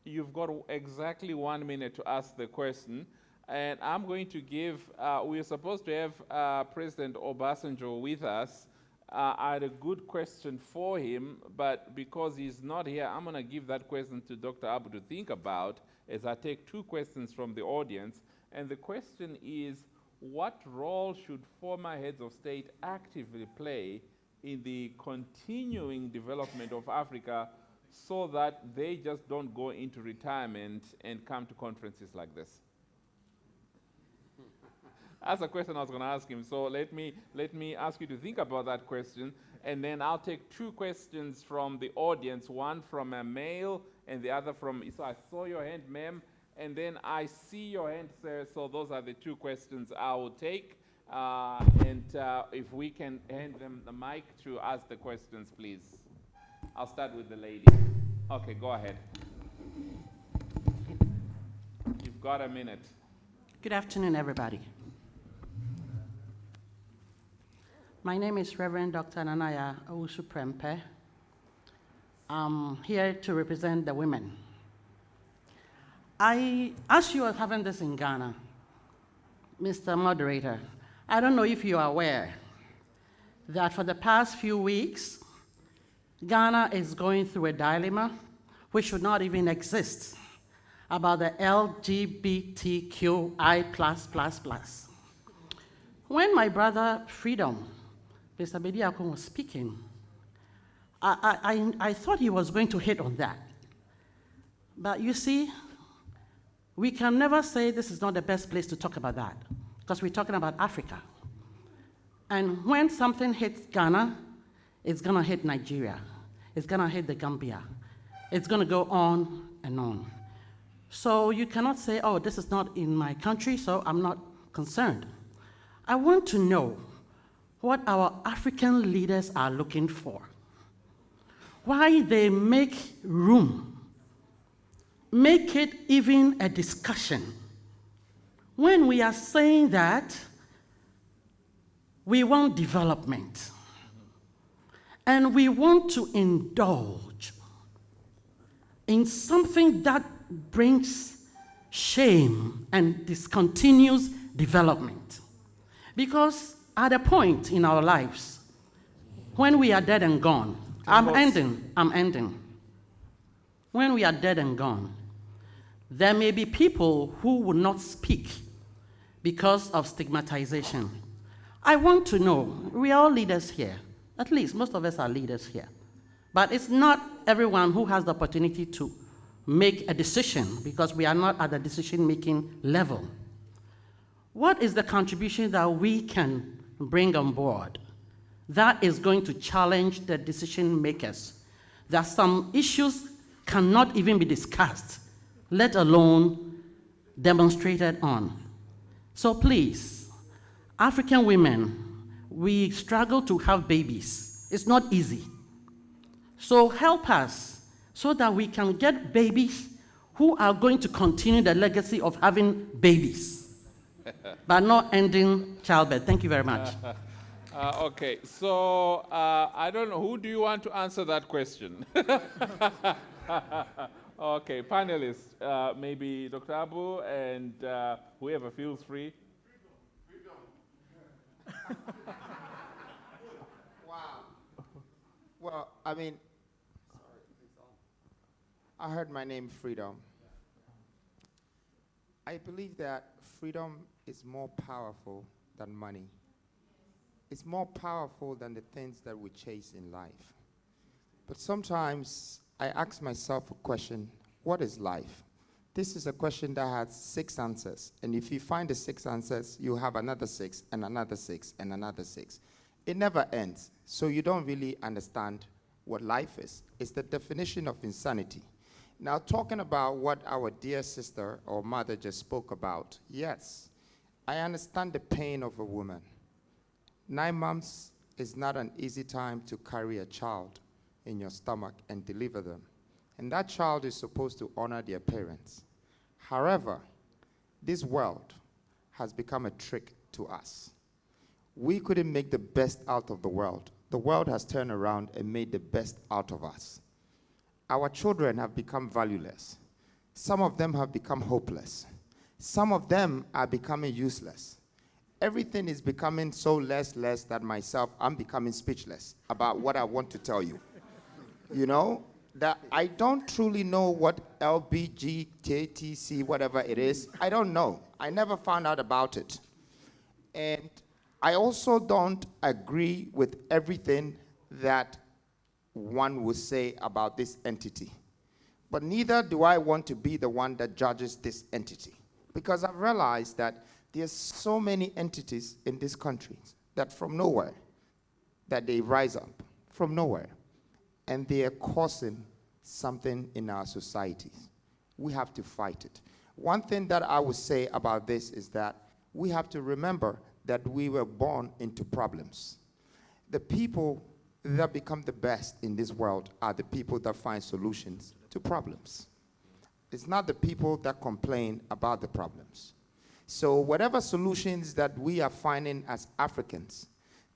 you've got exactly 1 minute to ask the question. And I'm going to give, we're supposed to have President Obasanjo with us. I had a good question for him, but because he's not here, I'm gonna give that question to Dr. Abu to think about as I take 2 questions from the audience. And the question is, what role should former heads of state actively play in the continuing development of Africa so that they just don't go into retirement and come to conferences like this? That's a question I was going to ask him. So let me ask you to think about that question, and then I'll take 2 questions from the audience, one from a male and the other from, so I saw your hand, ma'am, and then I see your hand, sir. So those are the 2 questions I will take. And if we can hand them the mic to ask the questions, please. I'll start with the lady. Okay, go ahead. You've got a minute. Good afternoon, everybody. My name is Reverend Dr. Nanaya Owusu-Prempeh. I'm here to represent the women. As you are having this in Ghana, Mr. Moderator, I don't know if you are aware that for the past few weeks, Ghana is going through a dilemma which should not even exist about the LGBTQI+++. When my brother Freedom, Mr. Bediakun, was speaking, I thought he was going to hit on that. But you see, we can never say this is not the best place to talk about that, because we're talking about Africa. And when something hits Ghana, it's gonna hit Nigeria, it's gonna hit the Gambia, it's gonna go on and on. So you cannot say, oh, this is not in my country, so I'm not concerned. I want to know what our African leaders are looking for. Why they make room, make it even a discussion, when we are saying that we want development and we want to indulge in something that brings shame and discontinues development. Because at a point in our lives, when we are dead and gone, I'm ending. when we are dead and gone, there may be people who will not speak because of stigmatization. I want to know, we are all leaders here. At least most of us are leaders here. But it's not everyone who has the opportunity to make a decision because we are not at the decision-making level. What is the contribution that we can bring on board that is going to challenge the decision makers? That some issues cannot even be discussed, let alone demonstrated on. So please, African women, we struggle to have babies. It's not easy. So help us so that we can get babies who are going to continue the legacy of having babies, but not ending childbirth. Thank you very much. Okay, so I don't know, who do you want to answer that question? Okay, panelists, maybe Dr. Abu and whoever feels free. Wow. Well, I mean, I heard my name, freedom. I believe that freedom is more powerful than money. It's more powerful than the things that we chase in life. But sometimes I ask myself a question, what is life? This is a question that has 6 answers. And if you find the 6 answers, you have another 6 and another 6 and another 6. It never ends. So you don't really understand what life is. It's the definition of insanity. Now, talking about what our dear sister or mother just spoke about, yes, I understand the pain of a woman. 9 months is not an easy time to carry a child in your stomach and deliver them. And that child is supposed to honor their parents. However, this world has become a trick to us. We couldn't make the best out of the world. The world has turned around and made the best out of us. Our children have become valueless. Some of them have become hopeless. Some of them are becoming useless. Everything is becoming so less that myself, I'm becoming speechless about what I want to tell you. You know, that I don't truly know what LBGTTC, whatever it is. I don't know. I never found out about it. And I also don't agree with everything that one would say about this entity. But neither do I want to be the one that judges this entity. Because I've realized that there's so many entities in this country that from nowhere, that they rise up from nowhere. And they are causing something in our societies. We have to fight it. One thing that I would say about this is that we have to remember that we were born into problems. The people that become the best in this world are the people that find solutions to problems. It's not the people that complain about the problems. So whatever solutions that we are finding as Africans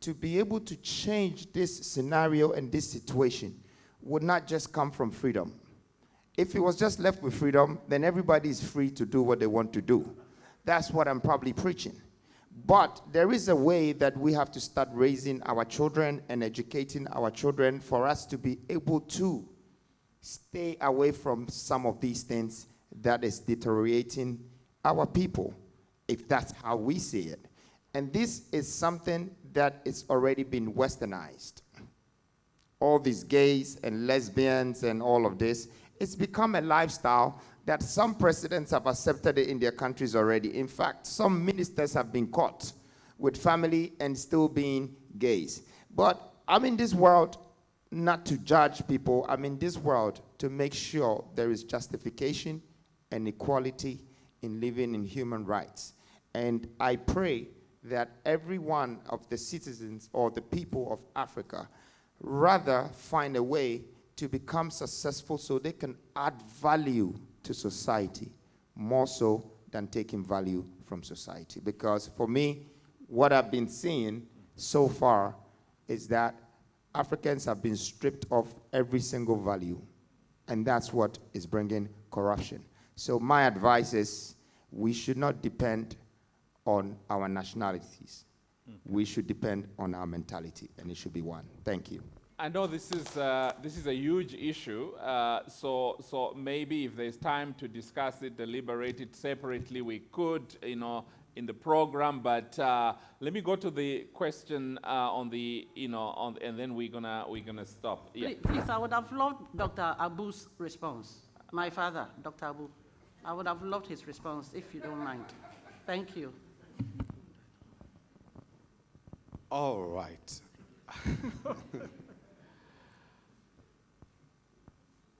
to be able to change this scenario and this situation would not just come from freedom. If it was just left with freedom, then everybody is free to do what they want to do. That's what I'm probably preaching. But there is a way that we have to start raising our children and educating our children for us to be able to stay away from some of these things that is deteriorating our people, if that's how we see it. And this is something that is already been westernized. All these gays and lesbians and all of this, it's become a lifestyle that some presidents have accepted it in their countries already. In fact, some ministers have been caught with family and still being gays. But I'm in this world not to judge people. I'm in this world to make sure there is justification and equality in living in human rights. And I pray that every one of the citizens or the people of Africa rather find a way to become successful so they can add value to society more so than taking value from society. Because for me, what I've been seeing so far is that Africans have been stripped of every single value, and that's what is bringing corruption. So my advice is we should not depend on our nationalities. We should depend on our mentality, and it should be one. Thank you. I know this is a huge issue, so maybe if there's time to discuss it, deliberate it separately, we could, in the program. But let me go to the question on the, and then we're gonna stop. Yeah. Please, I would have loved Dr. Abu's response. My father, Dr. Abu. I would have loved his response, if you don't mind. Thank you. All right.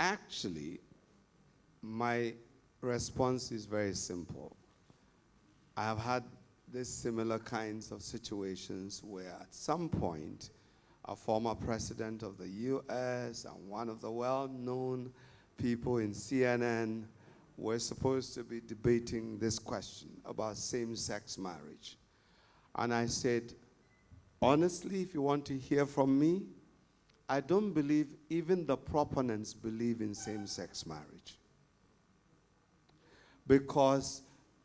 Actually, my response is very simple. I have had these similar kinds of situations where at some point, a former president of the US and one of the well-known people in CNN were supposed to be debating this question about same-sex marriage. And I said, honestly, if you want to hear from me, I don't believe even the proponents believe in same-sex marriage. Because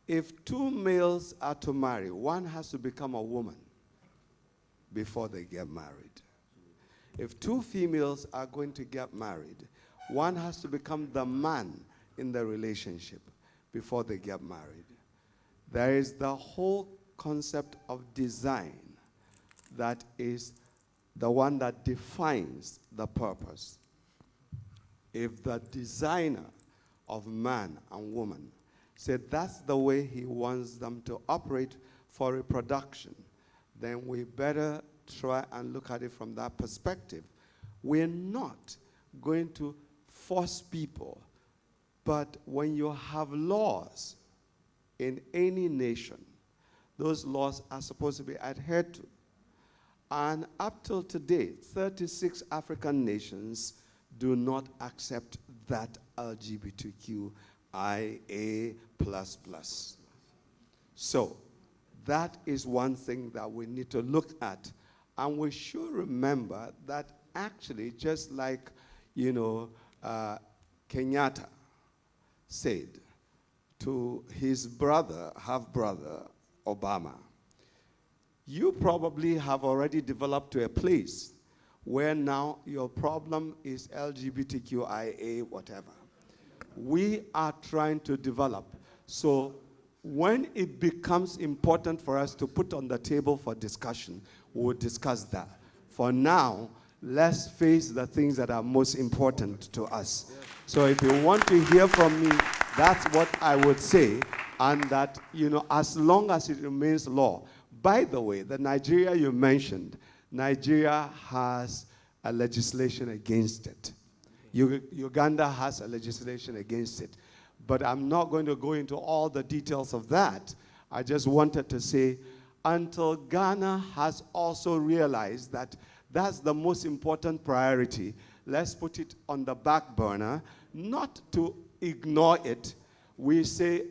if two males are to marry, one has to become a woman before they get married. If two females are going to get married, one has to become the man in the relationship before they get married. There is the whole concept of design that is the one that defines the purpose. If the designer of man and woman said that's the way he wants them to operate for reproduction, then we better try and look at it from that perspective. We're not going to force people, but when you have laws in any nation, those laws are supposed to be adhered to. And up till today, 36 African nations do not accept that LGBTQIA++. So that is one thing that we need to look at. And we should remember that actually, just like, Kenyatta said to his brother, half-brother, Obama, you probably have already developed to a place where now your problem is LGBTQIA, whatever. We are trying to develop. So when it becomes important for us to put on the table for discussion, we'll discuss that. For now, let's face the things that are most important to us. So if you want to hear from me, that's what I would say. And that, as long as it remains law. By the way, the Nigeria you mentioned, Nigeria has a legislation against it. Uganda has a legislation against it. But I'm not going to go into all the details of that. I just wanted to say, until Ghana has also realized that that's the most important priority, let's put it on the back burner, not to ignore it. We say,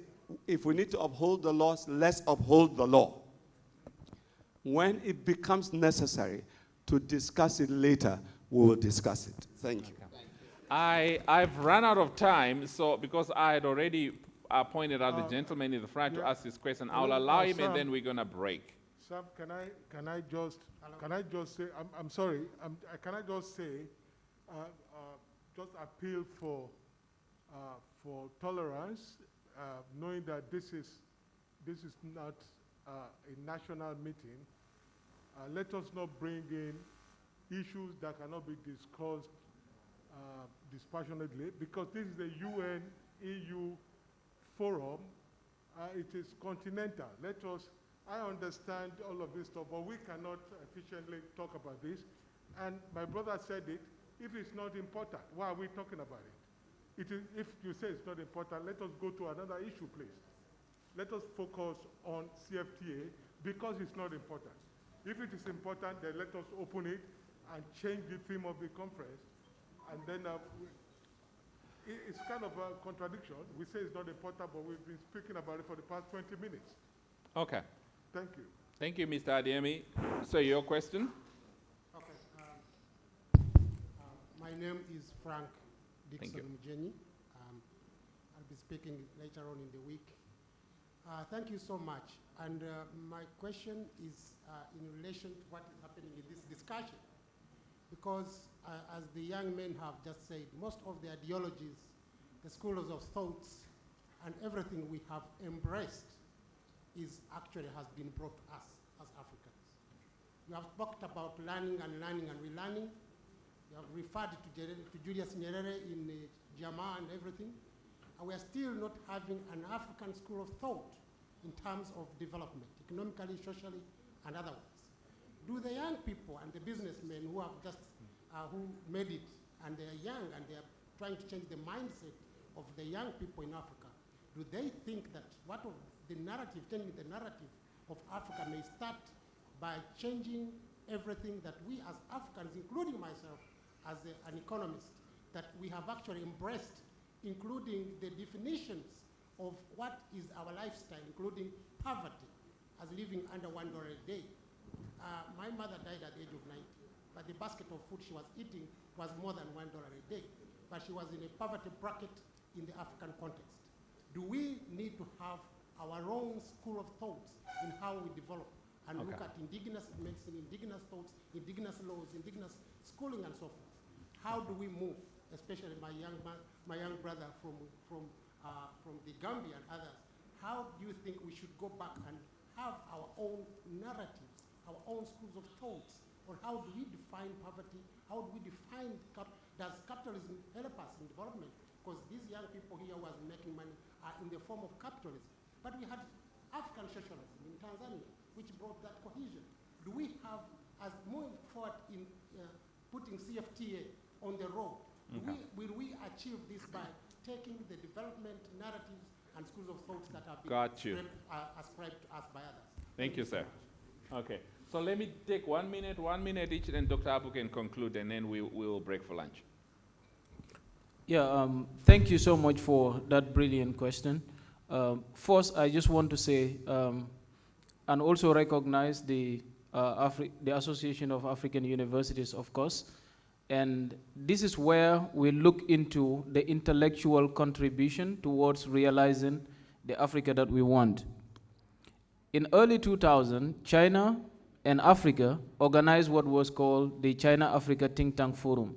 if we need to uphold the laws, let's uphold the law. When it becomes necessary to discuss it later, we will discuss it. Thank you. I've run out of time, so because I had already pointed out the gentleman in the front to ask this question, I'll allow him, and then we're gonna break. Sam, can I just say, I'm sorry, can I just say, just appeal for tolerance, knowing that this is not a national meeting. Let us not bring in issues that cannot be discussed dispassionately, because this is the UN-EU forum. It is continental. I understand all of this stuff, but we cannot efficiently talk about this. And my brother said it, if it's not important, why are we talking about it? If you say it's not important, let us go to another issue, please. Let us focus on CFTA because it's not important. If it is important, then let us open it and change the theme of the conference. And then it's kind of a contradiction. We say it's not important, but we've been speaking about it for the past 20 minutes. Okay. Thank you. Thank you, Mr. Adiemi. So your question? Okay. My name is Frank Dixon Mujeni. I'll be speaking later on in the week. Thank you so much. And my question is in relation to what is happening in this discussion. Because as the young men have just said, most of the ideologies, the schools of thoughts, and everything we have embraced actually has been brought to us as Africans. You have talked about learning and relearning. You have referred to Julius Nyerere in Jama and everything. And we are still not having an African school of thought in terms of development, economically, socially, and otherwise. Do the young people and the businessmen who have just, who made it, and they're young and they're trying to change the mindset of the young people in Africa, do they think that changing the narrative of Africa may start by changing everything that we as Africans, including myself as an economist, that we have actually embraced, including the definitions of what is our lifestyle, including poverty, as living under $1 a day. My mother died at the age of 90, but the basket of food she was eating was more than $1 a day. But she was in a poverty bracket in the African context. Do we need to have our own school of thoughts in how we develop and look at indigenous medicine, indigenous thoughts, indigenous laws, indigenous schooling, and so forth? How do we move, especially my young brother from the Gambia and others? How do you think we should go back and have our own narratives, our own schools of thoughts, or how do we define poverty? How do we define, does capitalism help us in development? Because these young people here who are making money are in the form of capitalism. But we had African socialism in Tanzania, which brought that cohesion. Do we have, as moving forward in putting CFTA on the road, will we achieve this by taking the development narratives and schools of thoughts that have been ascribed to us by others? Thank you, sir. Okay, so let me take 1 minute each, and Dr. Abu can conclude, and then we will break for lunch. Yeah, thank you so much for that brilliant question. First, I just want to say, and also recognize the Association of African Universities, of course, and this is where we look into the intellectual contribution towards realizing the Africa that we want. In early 2000, China and Africa organized what was called the China-Africa Think Tank Forum.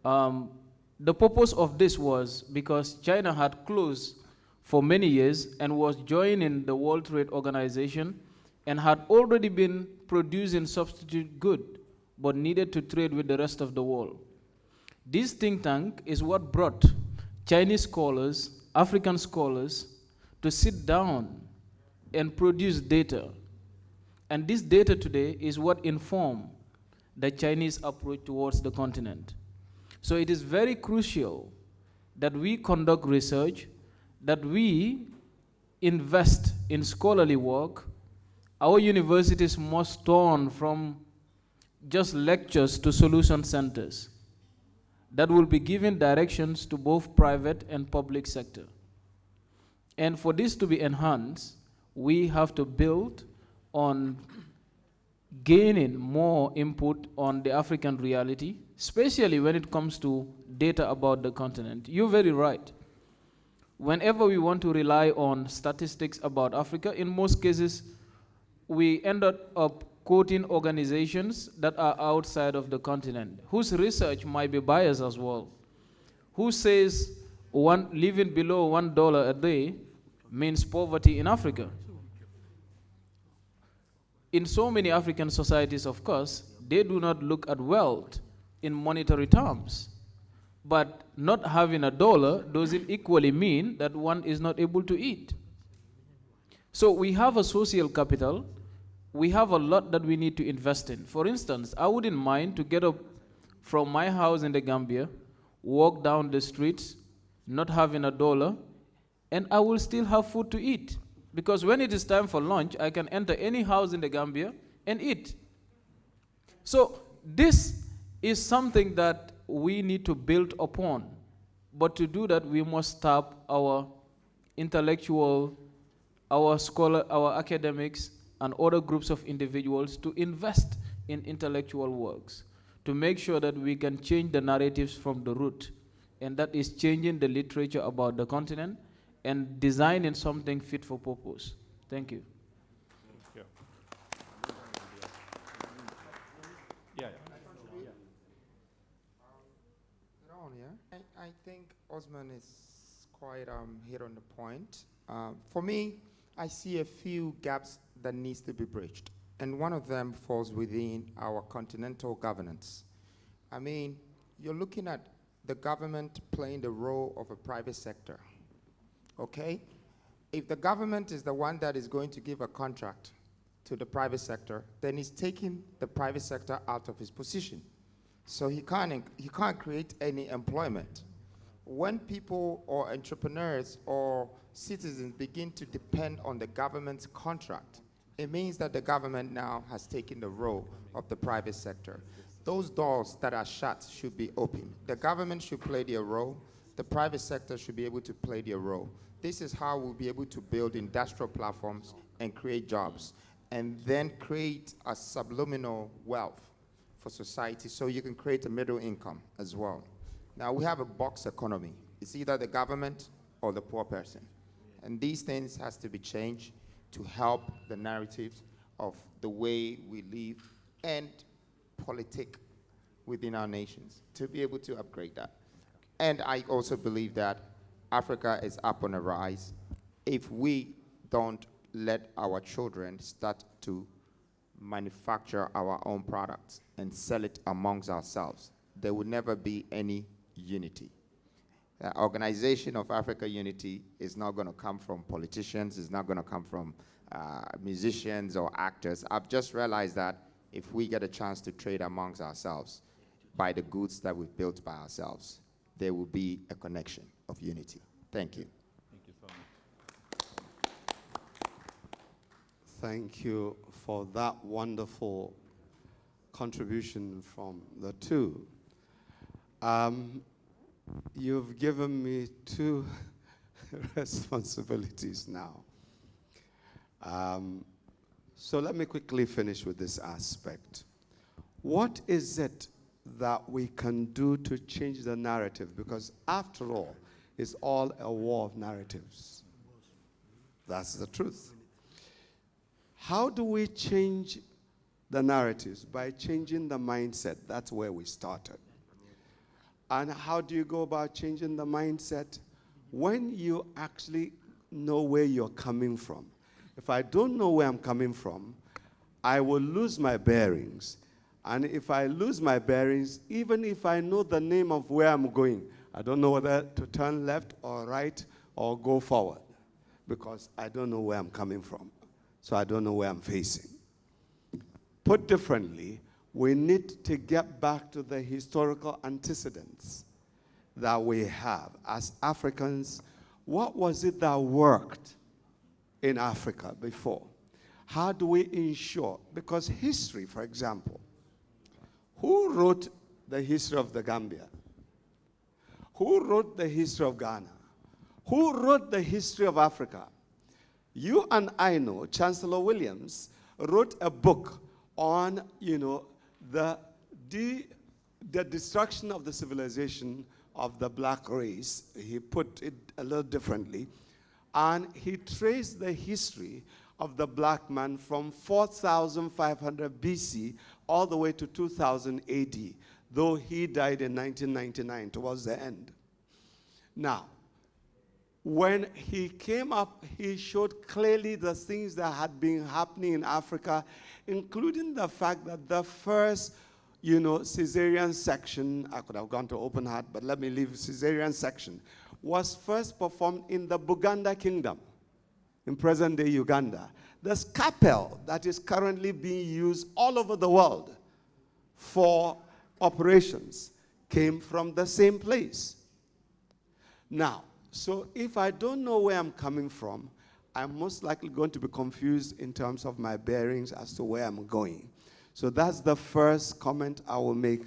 The purpose of this was because China had closed for many years and was joining the World Trade Organization and had already been producing substitute good, but needed to trade with the rest of the world. This think tank is what brought Chinese scholars, African scholars, to sit down and produce data. And this data today is what informs the Chinese approach towards the continent. So it is very crucial that we conduct research, that we invest in scholarly work. Our universities must turn from just lectures to solution centers that will be giving directions to both private and public sector. And for this to be enhanced, we have to build on gaining more input on the African reality, especially when it comes to data about the continent. You're very right. Whenever we want to rely on statistics about Africa, in most cases, we end up quoting organizations that are outside of the continent, whose research might be biased as well, who says living below $1 a day means poverty in Africa. In so many African societies, of course, they do not look at wealth in monetary terms. But not having a dollar doesn't equally mean that one is not able to eat. So we have a social capital. We have a lot that we need to invest in. For instance, I wouldn't mind to get up from my house in the Gambia, walk down the streets, not having a dollar, and I will still have food to eat. Because when it is time for lunch, I can enter any house in the Gambia and eat. So this is something that we need to build upon. But to do that, we must tap our intellectual, our scholar, our academics, and other groups of individuals to invest in intellectual works, to make sure that we can change the narratives from the root. And that is changing the literature about the continent and designing something fit for purpose. Thank you. I think Osman is quite hit on the point. For me, I see a few gaps that needs to be bridged, and one of them falls within our continental governance. I mean, you're looking at the government playing the role of a private sector, okay? If the government is the one that is going to give a contract to the private sector, then he's taking the private sector out of his position. So he can't create any employment. When people or entrepreneurs or citizens begin to depend on the government's contract, it means that the government now has taken the role of the private sector. Those doors that are shut should be open. The government should play their role. The private sector should be able to play their role. This is how we'll be able to build industrial platforms and create jobs, and then create a subliminal wealth for society, so you can create a middle income as well. Now we have a box economy. It's either the government or the poor person. And these things has to be changed to help the narratives of the way we live and politic within our nations to be able to upgrade that. And I also believe that Africa is up on a rise if we don't let our children start to manufacture our own products and sell it amongst ourselves. There will never be any unity. The Organization of Africa Unity is not going to come from politicians, it's not going to come from musicians or actors. I've just realized that if we get a chance to trade amongst ourselves by the goods that we've built by ourselves, there will be a connection of unity. Thank you. Thank you so much. Thank you for that wonderful contribution from the two. You've given me two responsibilities now. So let me quickly finish with this aspect. What is it that we can do to change the narrative? Because after all, it's all a war of narratives. That's the truth. How do we change the narratives? By changing the mindset. That's where we started. And how do you go about changing the mindset? When you actually know where you're coming from. If I don't know where I'm coming from, I will lose my bearings. And if I lose my bearings, even if I know the name of where I'm going, I don't know whether to turn left or right or go forward, because I don't know where I'm coming from. So I don't know where I'm facing. Put differently, we need to get back to the historical antecedents that we have as Africans. What was it that worked in Africa before? How do we ensure? Because history, for example, who wrote the history of the Gambia? Who wrote the history of Ghana? Who wrote the history of Africa? You and I know Chancellor Williams wrote a book on, the destruction of the civilization of the black race. He put it a little differently. And he traced the history of the black man from 4,500 BC all the way to 2000 AD, though he died in 1999 towards the end. Now, when he came up, he showed clearly the things that had been happening in Africa, including the fact that the first, cesarean section, I could have gone to open heart, but let me leave cesarean section, was first performed in the Buganda Kingdom, in present-day Uganda. The scalpel that is currently being used all over the world for operations came from the same place. Now, so if I don't know where I'm coming from, I'm most likely going to be confused in terms of my bearings as to where I'm going. So that's the first comment I will make,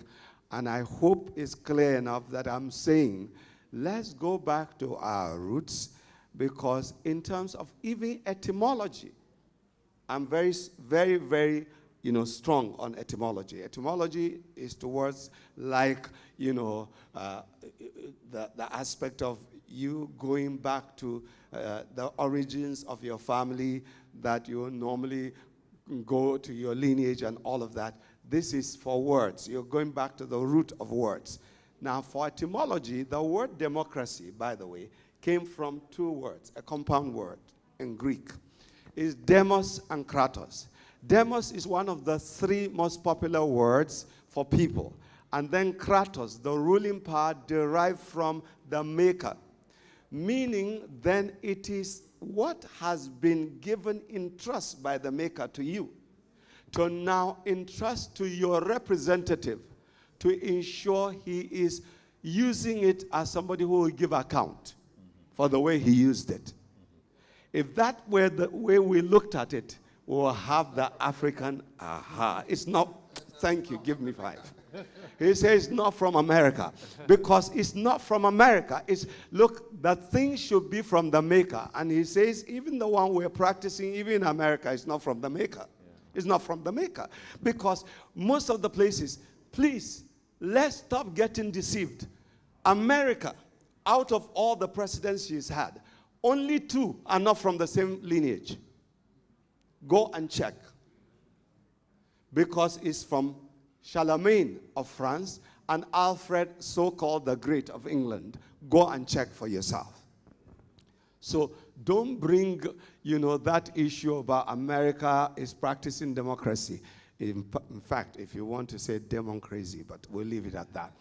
and I hope it's clear enough that I'm saying, let's go back to our roots, because in terms of even etymology, I'm very, very, very, strong on etymology. Etymology is towards like, the aspect of you going back to the origins of your family, that you normally go to your lineage and all of that. This is for words. You're going back to the root of words. Now, for etymology, the word democracy, by the way, came from two words, a compound word in Greek. It's demos and kratos. Demos is one of the three most popular words for people. And then kratos, the ruling power derived from the maker. Meaning then it is what has been given in trust by the maker to you, to now entrust to your representative to ensure he is using it as somebody who will give account for the way he used it. If that were the way we looked at it, we will have the African aha. It's not, thank you, give me 5. He says not from America. Because it's not from America. It's, look, the thing should be from the maker. And he says even the one we're practicing, even in America, is not from the maker. It's not from the maker. Because most of the places, please, let's stop getting deceived. America, out of all the presidents she's had, only 2 are not from the same lineage. Go and check. Because it's from Charlemagne of France and Alfred, so-called the Great of England. Go and check for yourself. So don't bring, that issue about America is practicing democracy. In fact, if you want to say democracy, but we'll leave it at that.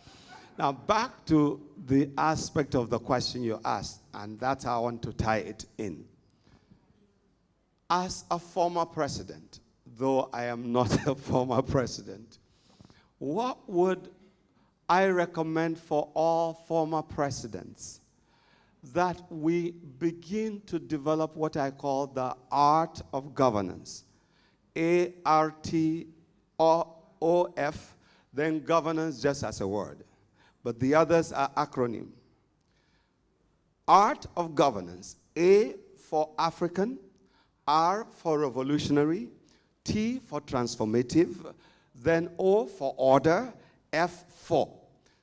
Now, back to the aspect of the question you asked, and that's how I want to tie it in. As a former president, though I am not a former president, what would I recommend for all former presidents? That we begin to develop what I call the art of governance. ARTOF, then governance just as a word. But the others are acronym. Art of governance. A for African, R for revolutionary, T for transformative, then O for order, F for.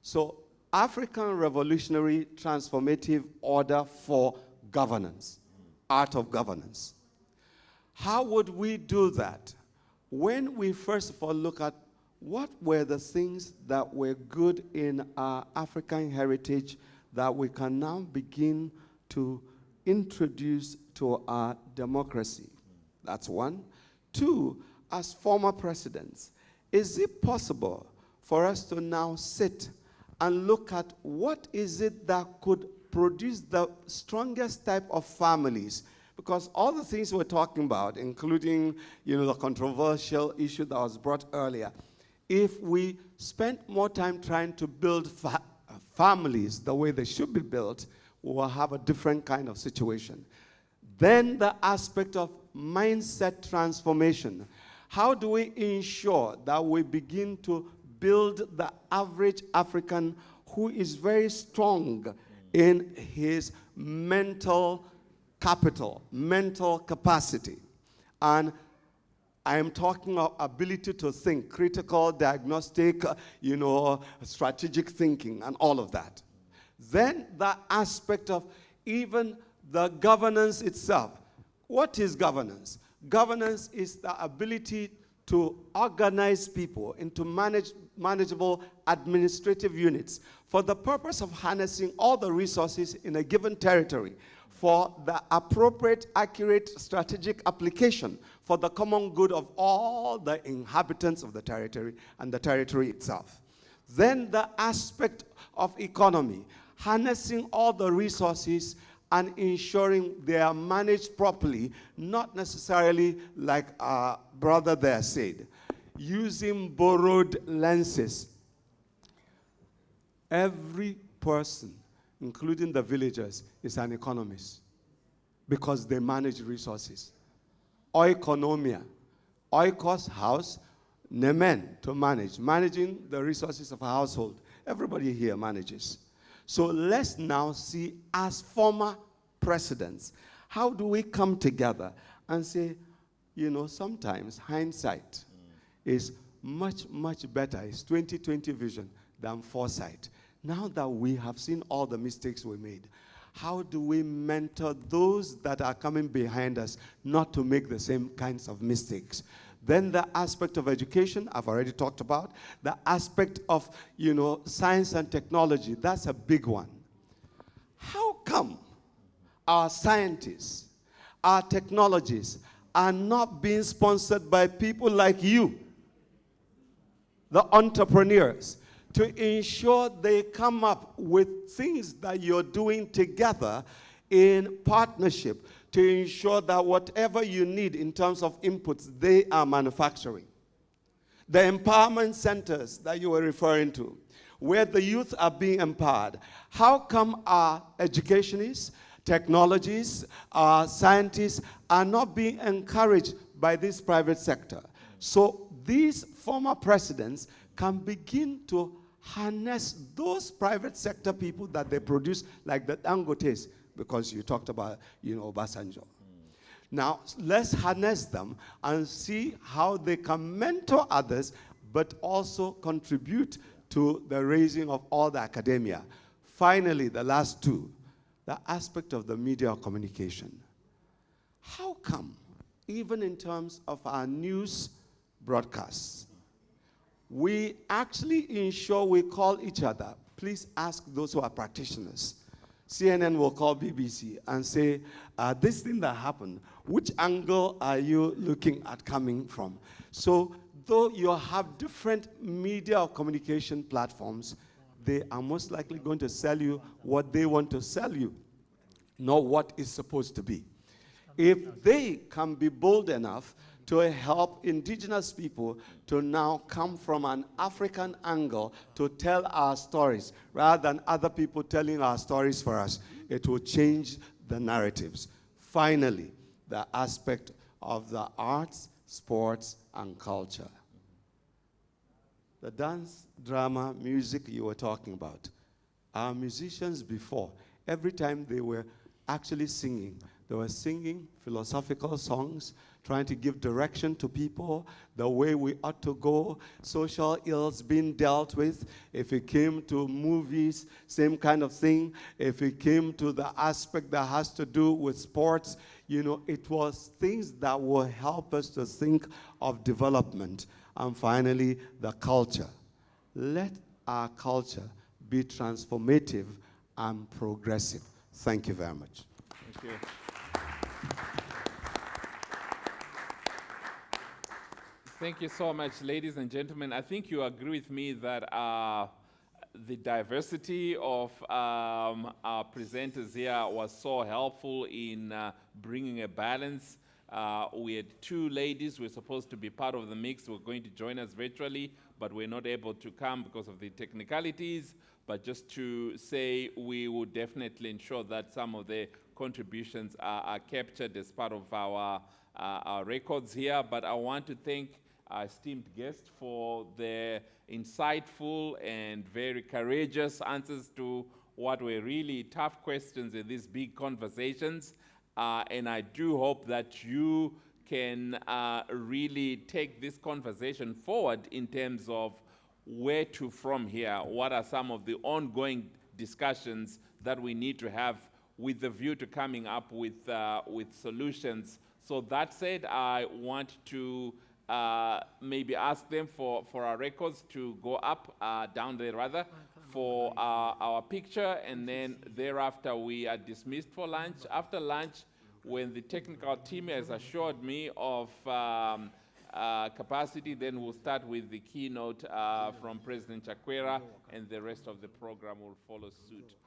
So African revolutionary transformative order for governance. Art of governance. How would we do that? When we first of all look at what were the things that were good in our African heritage that we can now begin to introduce to our democracy? That's one. 2, as former presidents, is it possible for us to now sit and look at what is it that could produce the strongest type of families? Because all the things we're talking about, including the controversial issue that was brought earlier, if we spend more time trying to build families the way they should be built, we will have a different kind of situation. Then the aspect of mindset transformation. How do we ensure that we begin to build the average African who is very strong in his mental capital, mental capacity? And I am talking of ability to think, critical, diagnostic, strategic thinking, and all of that. Then the aspect of even the governance itself. What is governance? Governance is the ability to organize people into manageable administrative units for the purpose of harnessing all the resources in a given territory for the appropriate, accurate, strategic application for the common good of all the inhabitants of the territory and the territory itself. Then the aspect of economy, harnessing all the resources and ensuring they are managed properly, not necessarily like our brother there said, using borrowed lenses. Every person, including the villagers, is an economist because they manage resources. Oikonomia, oikos, house, nemen, to manage, managing the resources of a household. Everybody here manages. So let's now see, as former presidents, how do we come together and say, sometimes hindsight is much, much better. It's 20/20 vision than foresight. Now that we have seen all the mistakes we made, how do we mentor those that are coming behind us not to make the same kinds of mistakes? Then the aspect of education, I've already talked about. The aspect of, science and technology, that's a big one. How come our scientists, our technologies are not being sponsored by people like you, the entrepreneurs, to ensure they come up with things that you're doing together in partnership to ensure that whatever you need in terms of inputs, they are manufacturing? The empowerment centers that you were referring to, where the youth are being empowered. How come our educationists, technologists, our scientists are not being encouraged by this private sector? So these former presidents can begin to harness those private sector people that they produce, like the Dangotes, because you talked about, Obasanjo. Now, let's harness them and see how they can mentor others, but also contribute to the raising of all the academia. Finally, the last two, the aspect of the media of communication. How come, even in terms of our news broadcasts, we actually ensure we call each other? Please ask those who are practitioners. CNN will call BBC and say, this thing that happened, which angle are you looking at coming from? So though you have different media or communication platforms, they are most likely going to sell you what they want to sell you, not what is supposed to be. If they can be bold enough to help indigenous people to now come from an African angle to tell our stories, rather than other people telling our stories for us, it will change the narratives. Finally, the aspect of the arts, sports, and culture. The dance, drama, music you were talking about. Our musicians before, every time they were actually singing, they were singing philosophical songs, trying to give direction to people, the way we ought to go, social ills being dealt with. If it came to movies, same kind of thing. If it came to the aspect that has to do with sports, it was things that will help us to think of development. And finally, the culture. Let our culture be transformative and progressive. Thank you very much. Thank you. Thank you so much, ladies and gentlemen. I think you agree with me that the diversity of our presenters here was so helpful in bringing a balance. We had two ladies who were supposed to be part of the mix, who were going to join us virtually, but we're not able to come because of the technicalities. But just to say, we will definitely ensure that some of the contributions are captured as part of our records here. But I want to thank our esteemed guests for their insightful and very courageous answers to what were really tough questions in these big conversations. And I do hope that you can really take this conversation forward in terms of where to from here. What are some of the ongoing discussions that we need to have with the view to coming up with solutions? So that said, I want to maybe ask them for our records to go up, down there rather, for our picture, and then thereafter we are dismissed for lunch. After lunch, when the technical team has assured me of capacity, then we'll start with the keynote from President Chakwera, and the rest of the program will follow suit.